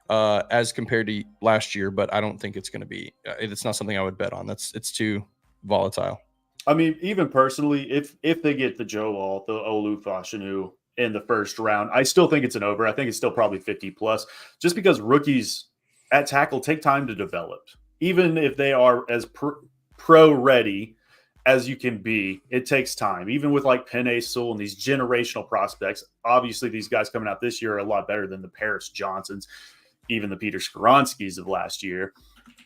as compared to last year, but I don't think it's going to be. It's not something I would bet on. It's too volatile. I mean, even personally, if they get the Joe Wall, the Olu Fashanu in the first round, I still think it's an over. I think it's still probably 50 plus, just because rookies at tackle take time to develop. Even if they are as pro ready as you can be, it takes time. Even with like Penei Sewell and these generational prospects, obviously these guys coming out this year are a lot better than the Paris Johnsons, even the Peter Skoronskis of last year.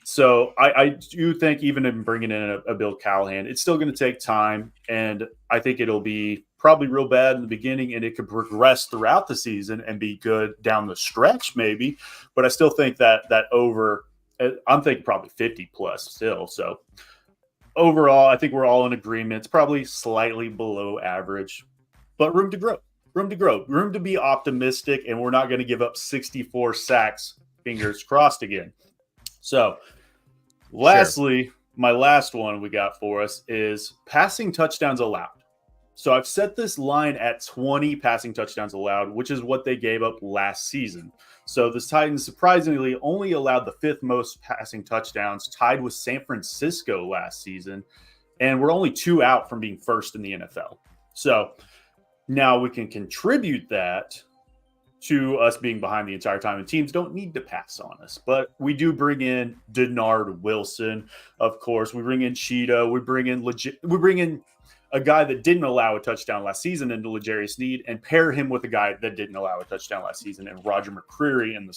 So I do think even in bringing in a Bill Callahan, it's still going to take time. And I think it'll be probably real bad in the beginning, and it could progress throughout the season and be good down the stretch maybe. But I still think that over, I'm thinking probably 50 plus still. So overall, I think we're all in agreement. It's probably slightly below average, but room to grow, room to be optimistic. And we're not going to give up 64 sacks, fingers crossed again. So lastly, my last one we got for us is passing touchdowns allowed. So I've set this line at 20 passing touchdowns allowed, which is what they gave up last season. So the Titans surprisingly only allowed the 5th most passing touchdowns, tied with San Francisco last season. And we're only 2 out from being first in the NFL. So now we can contribute that to us being behind the entire time, and teams don't need to pass on us. But we do bring in Denard Wilson, of course. We bring in Cheeto. We bring in a guy that didn't allow a touchdown last season into L'Jarius Sneed, and pair him with a guy that didn't allow a touchdown last season and Roger McCreary in the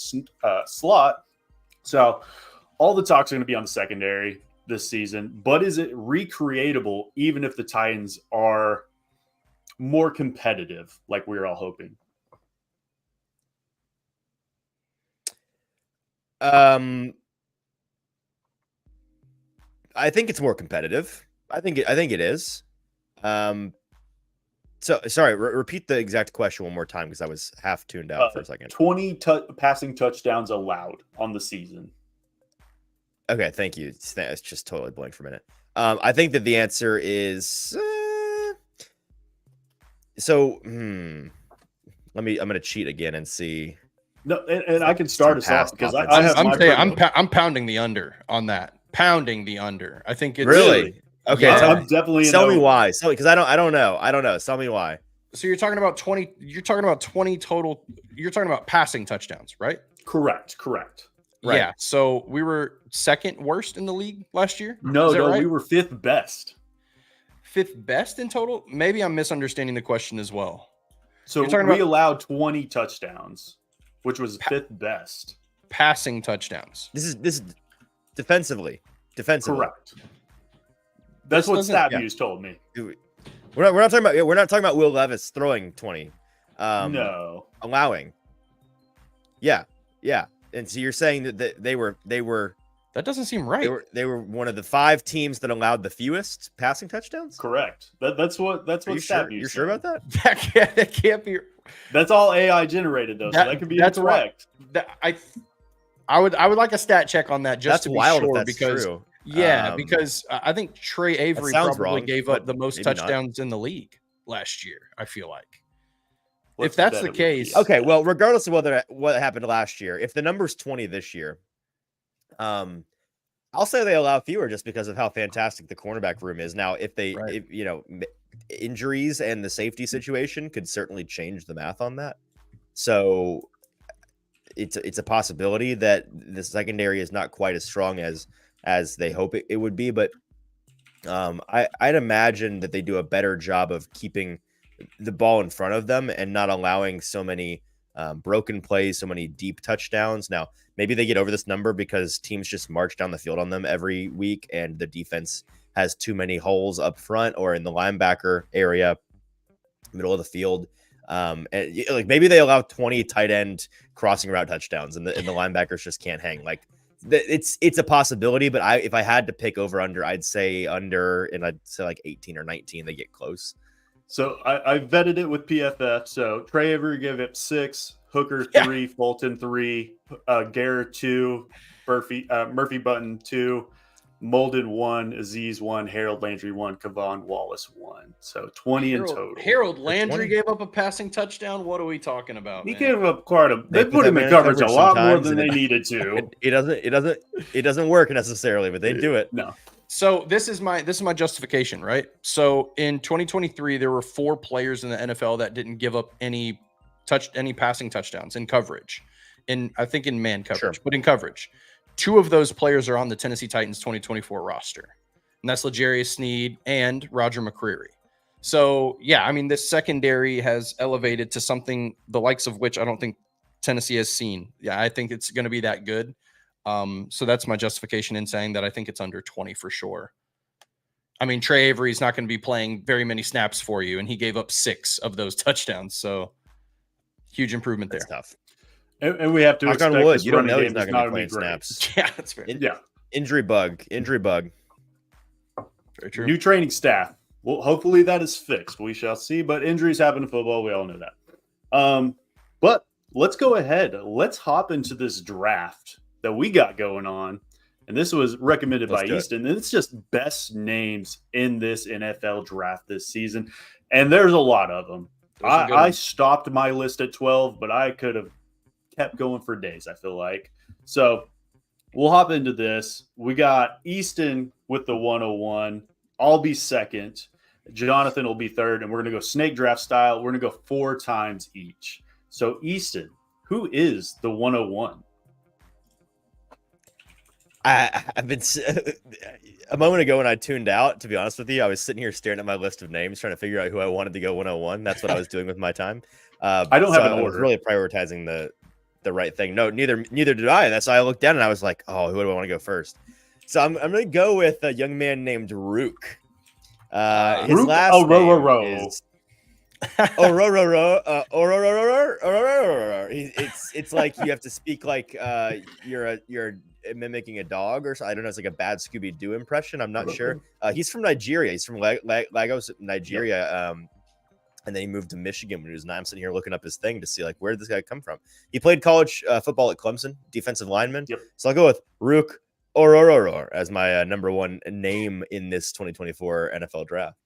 slot. So all the talk's going to be on the secondary this season, but is it recreatable even if the Titans are more competitive like we were all hoping? I think it's more competitive. I think it is. So sorry, repeat the exact question one more time because I was half tuned out for a second. 20 passing touchdowns allowed on the season. Okay, thank you. It's just totally blank for a minute. I think that the answer is I'm gonna cheat again and see. No, and I can start us off because I'm pounding the under on that. Pounding the under. I think it's really okay. Yeah, I'm definitely tell me why. So because I don't know. Tell me why. So you're talking about 20. You're talking about 20 total. You're talking about passing touchdowns, right? Correct. Right. Yeah. So we were 2nd worst in the league last year. No, right? We were 5th best. 5th best in total. Maybe I'm misunderstanding the question as well. So we allowed 20 touchdowns, which was 5th best passing touchdowns. This is defensively. Correct. That's what StatViews told me. We're not talking about Will Levis throwing 20. No. Allowing. Yeah. And so you're saying that they were that doesn't seem right. They were one of the 5 teams that allowed the fewest passing touchdowns? Correct. That's what StatViews said. You're sure about that? That can't be. That's all AI generated though, so that could be incorrect. I would like a stat check on that just to be wild sure if that's because true. Yeah, because I think Trey Avery probably gave up the most touchdowns in the league last year, I feel like. If that's the case. Okay, well, regardless of what happened last year, if the number's 20 this year, I'll say they allow fewer just because of how fantastic the cornerback room is. Now, if injuries and the safety situation could certainly change the math on that. So it's a possibility that the secondary is not quite as strong as they hope it would be, but I'd imagine that they do a better job of keeping the ball in front of them and not allowing so many broken plays, so many deep touchdowns. Now, maybe they get over this number because teams just march down the field on them every week and the defense has too many holes up front or in the linebacker area, middle of the field. And like maybe they allow 20 tight end crossing route touchdowns, and the linebackers just can't hang. Like it's a possibility, but if I had to pick over under, I'd say under, and I'd say like 18 or 19. They get close. So I vetted it with PFF. So Trey Avery gave it 6, Hooker 3, Fulton 3, Garrett 2, Murphy Button 2, Molden 1, Aziz 1, Harold Landry 1, Kavon Wallace 1. So 20 in total. Harold Landry gave up a passing touchdown. What are we talking about? He man? gave up quite a. They put him in coverage a lot more than they needed to. It doesn't work necessarily, but they do it. No. So this is my justification, right? So in 2023, there were 4 players in the NFL that didn't give up any passing touchdowns in coverage, I think in man coverage, but in coverage. 2 of those players are on the Tennessee Titans 2024 roster, and that's L'Jarius Sneed and Roger McCreary. So yeah, I mean, this secondary has elevated to something the likes of which I don't think Tennessee has seen. Yeah, I think it's going to be that good. So that's my justification in saying that I think it's under 20 for sure. I mean, Trey Avery's not going to be playing very many snaps for you, and he gave up 6 of those touchdowns. So huge improvement there. That's tough. And we have to expect wood. this You don't running know game he's not is going to be gonna playing be great. snaps. Yeah, that's fair. Injury bug. Very true. New training staff. Well, hopefully that is fixed. We shall see. But injuries happen in football. We all know that. But let's go ahead. Let's hop into this draft that we got going on. And this was recommended by Easton. And it's just best names in this NFL draft this season. And there's a lot of them. I stopped my list at 12, but I could have kept going for days, I feel like. So we'll hop into this. We got Easton with the 101. I'll be second. Jonathan will be third. And we're going to go snake draft style. We're going to go 4 times each. So Easton, who is the 101? I've been a moment ago when I tuned out, to be honest with you, I was sitting here staring at my list of names, trying to figure out who I wanted to go 101. That's what I was doing with my time. I don't have an order. I was really prioritizing the right thing. No, neither did I. And that's why I looked down and I was like, oh, who do I want to go first? So I'm going to go with a young man named Rook. His Rook last name is it's like you have to speak like you're mimicking a dog or something. I don't know. It's like a bad Scooby-Doo impression. I'm not sure. He's from Nigeria. He's from Lagos, Nigeria. And then he moved to Michigan when he was 9. I'm sitting here looking up his thing to see like where did this guy come from. He played college football at Clemson, defensive lineman. Yep. So I'll go with Rook Orororor as my number 1 name in this 2024 NFL draft.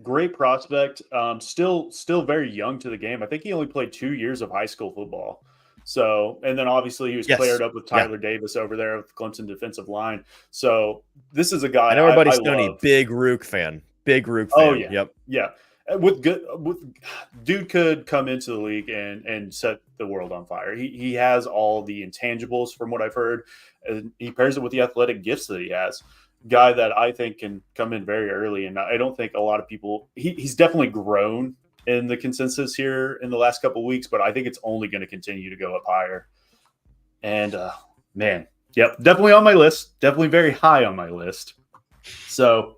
Great prospect. Still very young to the game. I think he only played 2 years of high school football. So, and then obviously he was paired up with Tyler Davis over there with Clemson defensive line. So this is a guy. I know everybody's Stoney, big Rook fan. Oh yeah. Yep. Yeah. With dude could come into the league and set the world on fire. He has all the intangibles from what I've heard. And he pairs it with the athletic gifts that he has. Guy that I think can come in very early. And I don't think a lot of people, he's definitely grown in the consensus here in the last couple of weeks, but I think it's only going to continue to go up higher. And man, yep, definitely on my list, definitely very high on my list. So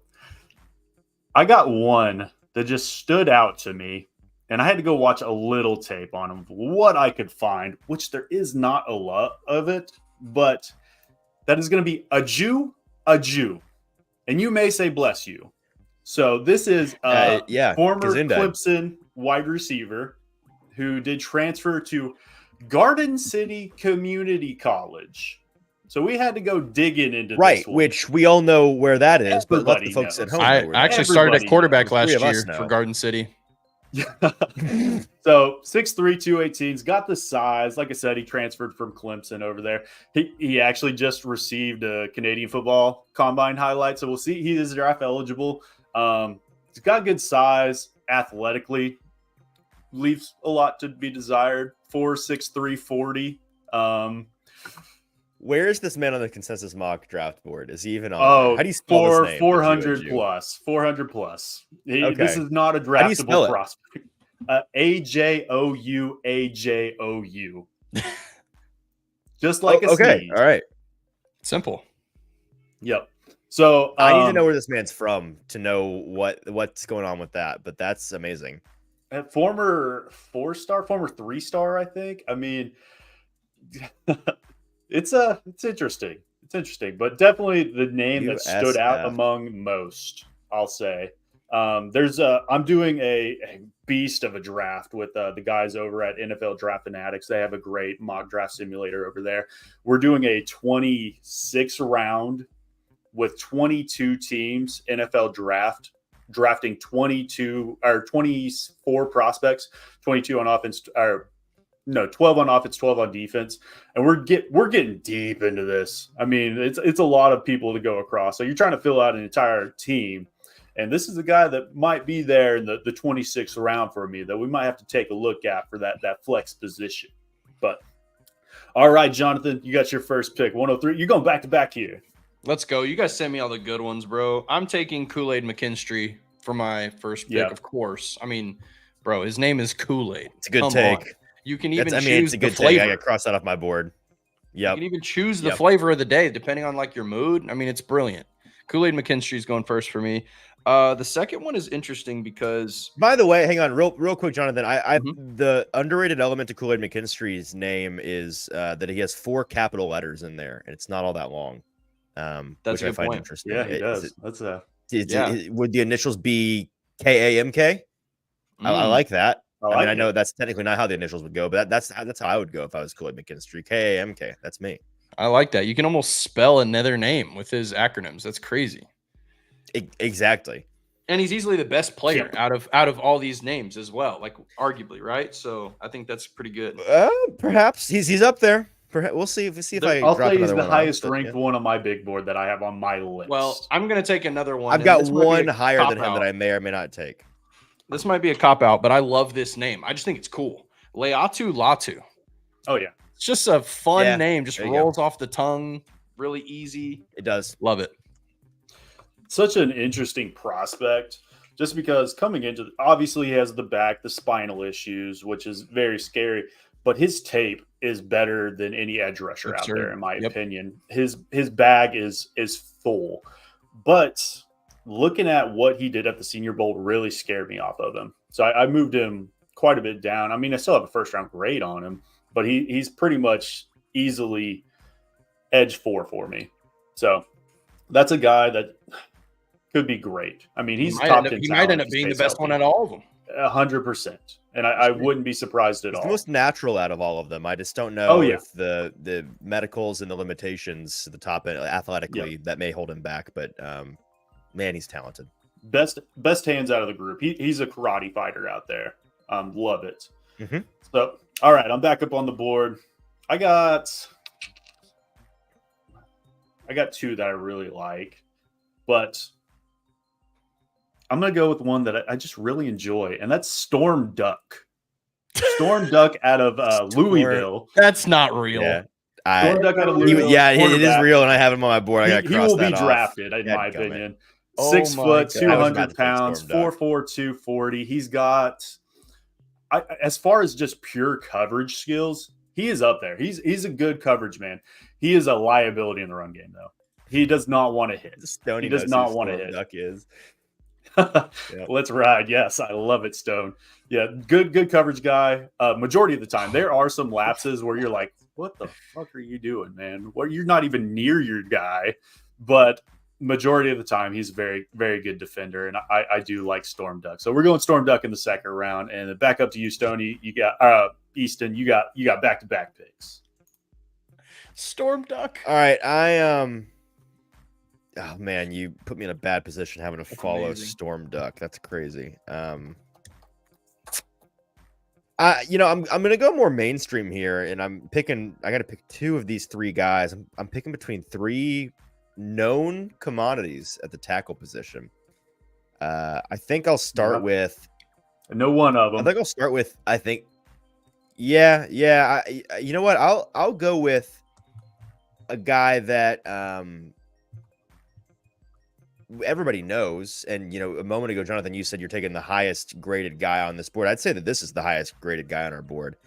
I got one that just stood out to me, and I had to go watch a little tape on him, what I could find, which there is not a lot of it, but that is going to be a Jew. And you may say, bless you. So this is former Clemson wide receiver who did transfer to Garden City Community College. So we had to go digging into this one. Which we all know where that is, but let the folks at home. I actually started at quarterback last year for Garden City. So 6'3", 218's got the size. Like I said, he transferred from Clemson over there. He actually just received a Canadian football combine highlight. So we'll see. He is draft eligible. He's got good size, athletically, leaves a lot to be desired. 4'6", 40. Where is this man on the consensus mock draft board? Is he even on? Oh, how do you spell his name? 400 plus. 400 plus. Okay. This is not a draftable prospect. AJOU. Just like a sneeze. All right. Simple. Yep. So I need to know where this man's from to know what's going on with that, but that's amazing. former 4-star, former 3-star, I think. I mean, it's interesting. It's interesting, but definitely the name that stood out USF. among most, I'll say. I'm doing a beast of a draft with the guys over at NFL Draft Fanatics. They have a great mock draft simulator over there. We're doing a 26 round with 22 teams NFL draft, drafting 24 prospects, 22 on offense, or no, 12 on offense, 12 on defense. And we're getting deep into this. I mean, it's a lot of people to go across. So you're trying to fill out an entire team. And this is a guy that might be there in the 26th round for me that we might have to take a look at for that flex position. But all right, Jonathan, you got your first pick, 103. You're going back to back here. Let's go. You guys send me all the good ones, bro. I'm taking Kool-Aid McKinstry for my first pick, of course. I mean, bro, his name is Kool-Aid. It's a good take. On. You can even choose it's a good the flavor. take. I got crossed that off my board. Yeah. You can even choose the flavor of the day depending on like your mood. I mean, it's brilliant. Kool-Aid McKinstry is going first for me. The second one is interesting because, by the way, hang on real quick, Jonathan. The underrated element to Kool-Aid McKinstry's name is that he has 4 capital letters in there, and it's not all that long. That's which I find interesting. Yeah, he does. Would the initials be KAMK? I like that. I know that's technically not how the initials would go, but that's how I would go if I was Kool-Aid McKinstry. KAMK. That's me. I like that. You can almost spell another name with his acronyms. That's crazy. Exactly. And he's easily the best player out of all these names as well, like arguably, right? So I think that's pretty good. Perhaps he's up there. We'll see if I'll say he's the highest ranked one on my big board that I have on my list. Well, I'm gonna take another one. I've got one higher than him that I may or may not take. This might be a cop out, but I love this name. I just think it's cool. Leatu Latu. Oh yeah, it's just a fun name. Just rolls off the tongue, really easy. It does. Love it. Such an interesting prospect, just because coming into obviously he has the spinal issues, which is very scary. But his tape is better than any edge rusher out there, in my opinion. His bag is full. But looking at what he did at the Senior Bowl really scared me off of him. So I moved him quite a bit down. I mean, I still have a first round grade on him, but he's pretty much easily edge 4 for me. So that's a guy that could be great. I mean, he's top 10. He might end up being the best one out of all of them. 100%. And I wouldn't be surprised at all. The most natural out of all of them. I just don't know if the medicals and the limitations at the top end athletically that may hold him back. But man, he's talented. Best hands out of the group. He's a karate fighter out there. Love it. Mm-hmm. So, all right, I'm back up on the board. I got 2 that I really like, but I'm going to go with one that I just really enjoy, and that's Storm Duck. Storm Duck out of Louisville. That's not real. Yeah. Storm Duck out of Louisville. It is real, and I have him on my board. He will be drafted, in my opinion. 6 foot, 200 pounds, 4'4", 240. He's got, as far as just pure coverage skills, he is up there. He's a good coverage man. He is a liability in the run game, though. He does not want to hit. He does not want to hit. Duck is. Let's ride. Yes, I love it, Stone. Yeah, good coverage guy. Majority of the time, there are some lapses where you're like, "What the fuck are you doing, man? Well, you're not even near your guy." But majority of the time, he's a very, very good defender, and I do like Storm Duck. So we're going Storm Duck in the second round, and back up to you, Stoney. You got Easton. You got back-to-back picks. Storm Duck. All right, oh man, you put me in a bad position having to follow amazing. Storm Duck. That's crazy. I'm gonna go more mainstream here, and I gotta pick 2 of these 3 guys. I'm picking between 3 known commodities at the tackle position. I think I'll start with one of them. I think I'll start with you know what? I'll go with a guy that everybody knows. And, a moment ago, Jonathan, you said you're taking the highest graded guy on this board. I'd say that this is the highest graded guy on our board.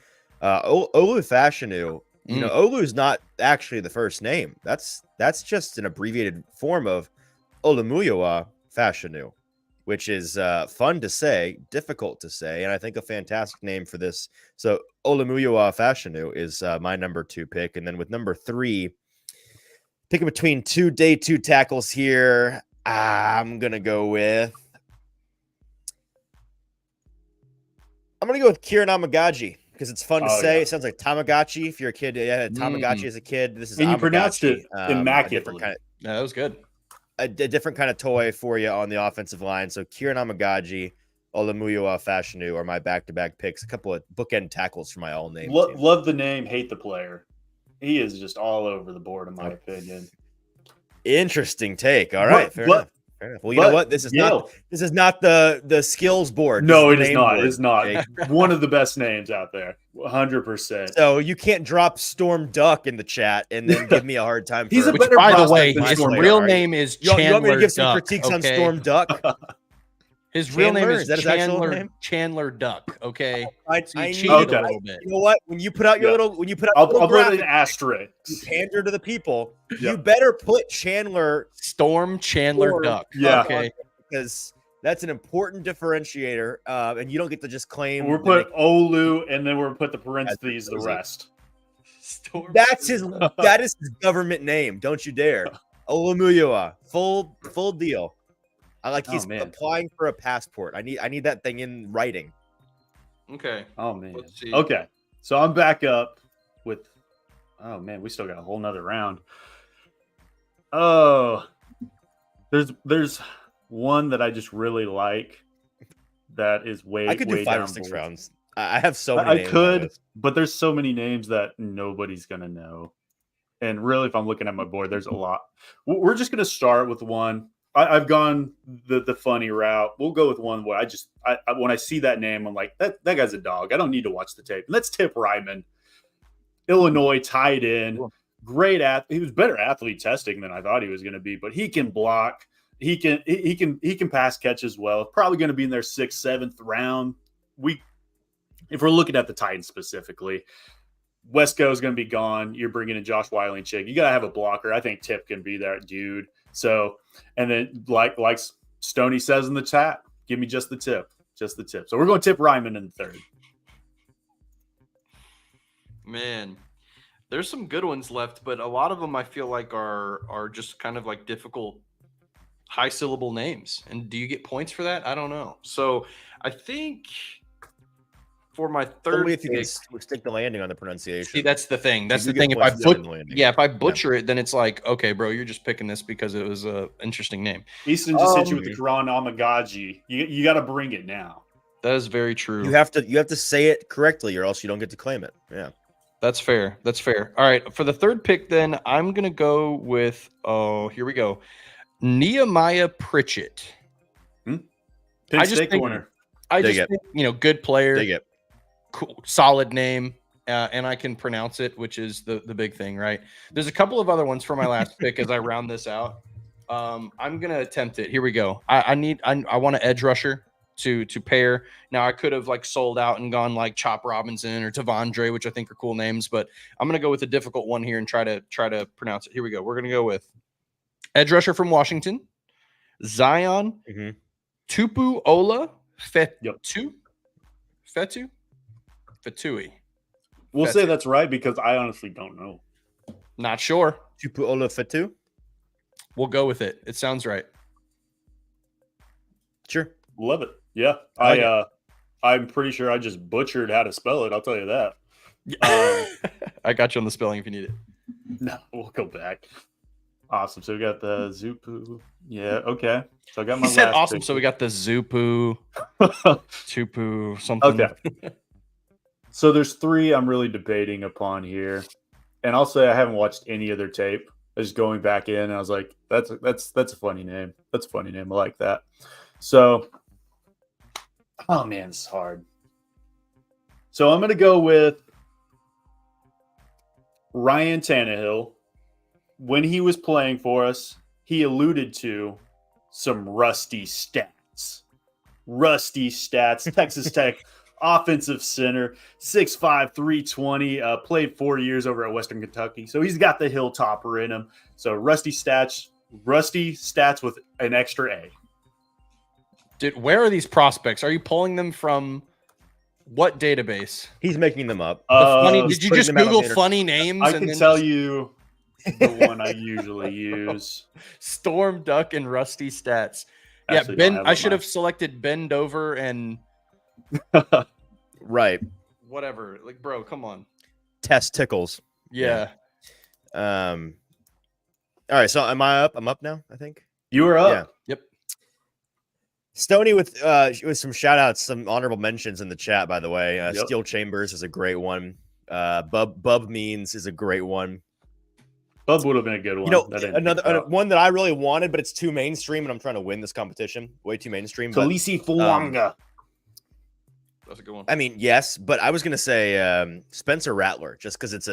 Olu Fashanu, Olu's not actually the first name. That's just an abbreviated form of Olumuyiwa Fashanu. which is fun to say, difficult to say, and I think a fantastic name for this. So Olumoyinka Fashanu is my number 2 pick, and then with number 3, picking between 2 day 2 tackles here, I'm gonna go with Kieran Amagaji because it's fun to say. Yeah. It sounds like Tamagotchi. If you're a kid, had Tamagotchi as a kid. This is and you Amagachi, pronounced it immaculately. Yeah, that was good. A different kind of toy for you on the offensive line. So Kieran Amagaji, Olumoyinka Fashanu are my back-to-back picks. A couple of bookend tackles for my all-name team. Love the name, hate the player. He is just all over the board, in my opinion. Interesting take. All right, fair enough. Well, you know what? This is not the skills board. No, it is not. It is not. One of the best names out there. 100%. So you can't drop Storm Duck in the chat and then give me a hard time. He's a Which, better by the way, prospect than his Storm real Duck. name is You want me to Chandler give some Duck. critiques on Okay? Storm Duck? His real name Chandler? is that his actual Chandler name? Chandler Duck. Okay, I so you need- cheated Okay. a little bit. You know what? When you put out your Yeah. I'll I'll put an asterisk. you pander to the people. You Yep. better put Chandler Storm Chandler Storm Duck. Yeah. Okay. because that's an important differentiator, and you don't get to just claim. We'll put Olu, and then we'll put the parentheses, the crazy. rest. Storm. That is his government name. Don't you dare, Olumoyinka. Full deal. I like he's man. applying for a passport. I need that thing in writing. Okay. Oh, man. Let's see. Okay. So I'm back up with, oh, man, we still got a whole nother round. Oh, there's one that I just really like that is way, I could do way 5 or down 6 board. rounds. I have so many. I names on could, this. but there's so many names that nobody's going to know. And really, if I'm looking at my board, there's a lot. We're just going to start with one. I've gone the funny route. We'll go with one where I when I see that name, I'm like, that guy's a dog. I don't need to watch the tape. Let's Tip Ryman, Illinois tight end, great he was better athlete testing than I thought he was going to be, but he can block. He can pass catch as well. Probably going to be in their 6th, 7th round. If we're looking at the Titans specifically, Wesco is going to be gone. You're bringing in Josh Wiley and Chick. You got to have a blocker. I think Tip can be that dude. So, and then like Stoney says in the chat, give me just the tip. So we're going to Tip Ryman in the 3rd. Man, there's some good ones left, but a lot of them I feel like are just kind of like difficult high syllable names. And do you get points for that? I don't know. So I think for my 3rd Only if you can pick, stick the landing on the pronunciation. see, that's the thing. That's You the get thing. If points I for sticking the landing. if I butcher it, then it's like, okay, bro, you're just picking this because it was a interesting name. Easton just hit you with the Quran Amagaji. You got to bring it now. That is very true. You have to say it correctly, or else you don't get to claim it. Yeah. That's fair. That's fair. All right. For the 3rd pick, then I'm going to go with, here we go. Nehemiah Pritchett. Penn I just State think- corner. I Dig just it. think, good player, Dig it. cool, solid name, and I can pronounce it, which is the big thing, right? There's a couple of other ones for my last pick as I round this out. I'm going to attempt it. Here we go. I want an edge rusher to pair. Now I could have like sold out and gone like Chop Robinson or Tavondre, which I think are cool names, but I'm going to go with a difficult one here and try to pronounce it. Here we go. We're going to go with edge rusher from Washington, Zion Tupu Ola Fetui. We'll say that's right because I honestly don't know. Not sure. Tupu Ola Fatu? We'll go with it. It sounds right. Sure. Love it. Yeah. I'm pretty sure I just butchered how to spell it. I'll tell you that. I got you on the spelling if you need it. No, we'll go back. Awesome. So we got the Zupu. Yeah. Okay. So I got my He said last awesome. pick. So we got the Zupu, Tupu, something. Okay. So there's 3 I'm really debating upon here. And I'll say I haven't watched any of their tape. I was going back in and I was like, that's a funny name. That's a funny name. I like that. So, oh man, it's hard. So I'm going to go with Ryan Tannehill. When he was playing for us, he alluded to some rusty stats. Texas Tech offensive center, 6'5", 320, played 4 years over at Western Kentucky. So he's got the Hilltopper in him. So rusty stats with an extra A. Dude, where are these prospects? Are you pulling them from what database? He's making them up. Did you just Google funny names? I can tell you the one I usually use. Storm Duck and Rusty Stats. Actually, Ben. I should have selected Bend Over and right. Whatever. Like, bro, come on. Testicles. Yeah. All right. So am I up? I'm up now, I think. You were up. Yeah. Yep. Stoney with some shout outs, some honorable mentions in the chat, by the way. Yep. Steel Chambers is a great one. Bub Means is a great one. Bub would have been a good one. You know, another one that I really wanted, but it's too mainstream, and I'm trying to win this competition. Way too mainstream. Talisi Fuanga. That's a good one. I mean, yes, but I was gonna say Spencer Rattler, just because it's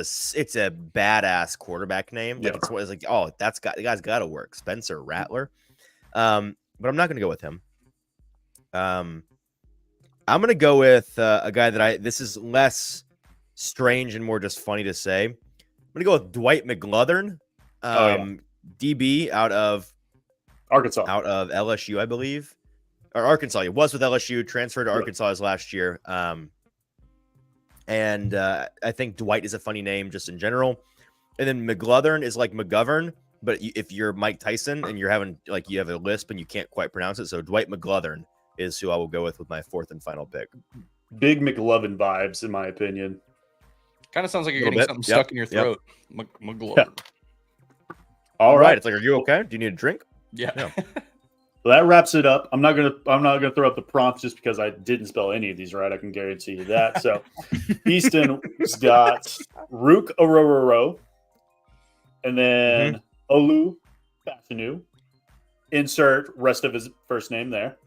a badass quarterback name. Like it's like, oh, the guy's got to work. Spencer Rattler. But I'm not gonna go with him. I'm gonna go with a guy that this is less strange and more just funny to say. I'm gonna go with Dwight McLuthern, DB out of Arkansas, out of LSU, I believe, or Arkansas. He was with LSU, transferred to Arkansas last year. And I think Dwight is a funny name just in general. And then McLuthern is like McGovern, but if you're Mike Tyson and you have a lisp and you can't quite pronounce it, so Dwight McLuthern is who I will go with my fourth and final pick. Big McLovin vibes, in my opinion. Kind of sounds like you're getting something stuck in your throat. McLovin. Yeah. All right. It's like, are you okay? Do you need a drink? Yeah. No. Well, that wraps it up. I'm not gonna throw up the prompts just because I didn't spell any of these right. I can guarantee you that. So Easton's got Rook Orororo, and then Olu Fashanu. Insert rest of his first name there.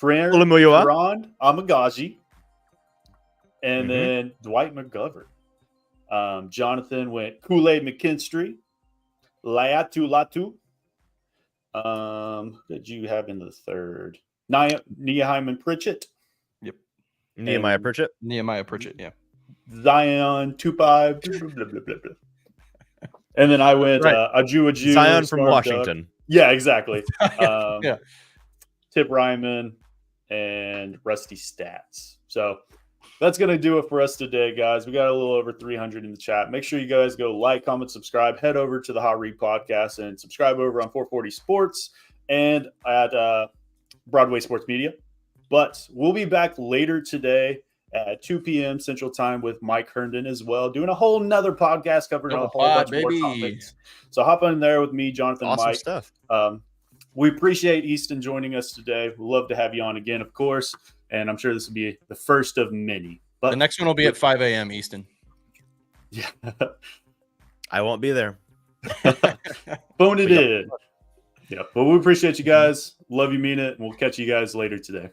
Karan Amagaji, and then Dwight McGovern. Jonathan went Kool-Aid McKinstry, Layatu Latu. Who did you have in the third? Nehemiah Pritchett. Yep. Nehemiah Pritchett, yeah. Zion Tupai. And then I went Aju. Zion from Washington. Duck. Yeah, exactly. Yeah. Tip Ryman and Rusty Stats. So that's going to do it for us today, guys. We got a little over 300 in the chat. Make sure you guys go like, comment, subscribe. Head over to the Hot Read Podcast and subscribe over on 440 Sports and at Broadway Sports Media. But we'll be back later today at 2 p.m. Central Time with Mike Herndon as well, doing a whole nother podcast covering a whole bunch more topics. So hop on there with me, Jonathan, awesome Mike. Stuff. We appreciate Easton joining us today. We'd love to have you on again, of course. And I'm sure this will be the first of many. But the next one will be at 5 a.m. Easton. Yeah. I won't be there. Phone it in. Yeah. But we appreciate you guys. Love you, mean it. And we'll catch you guys later today.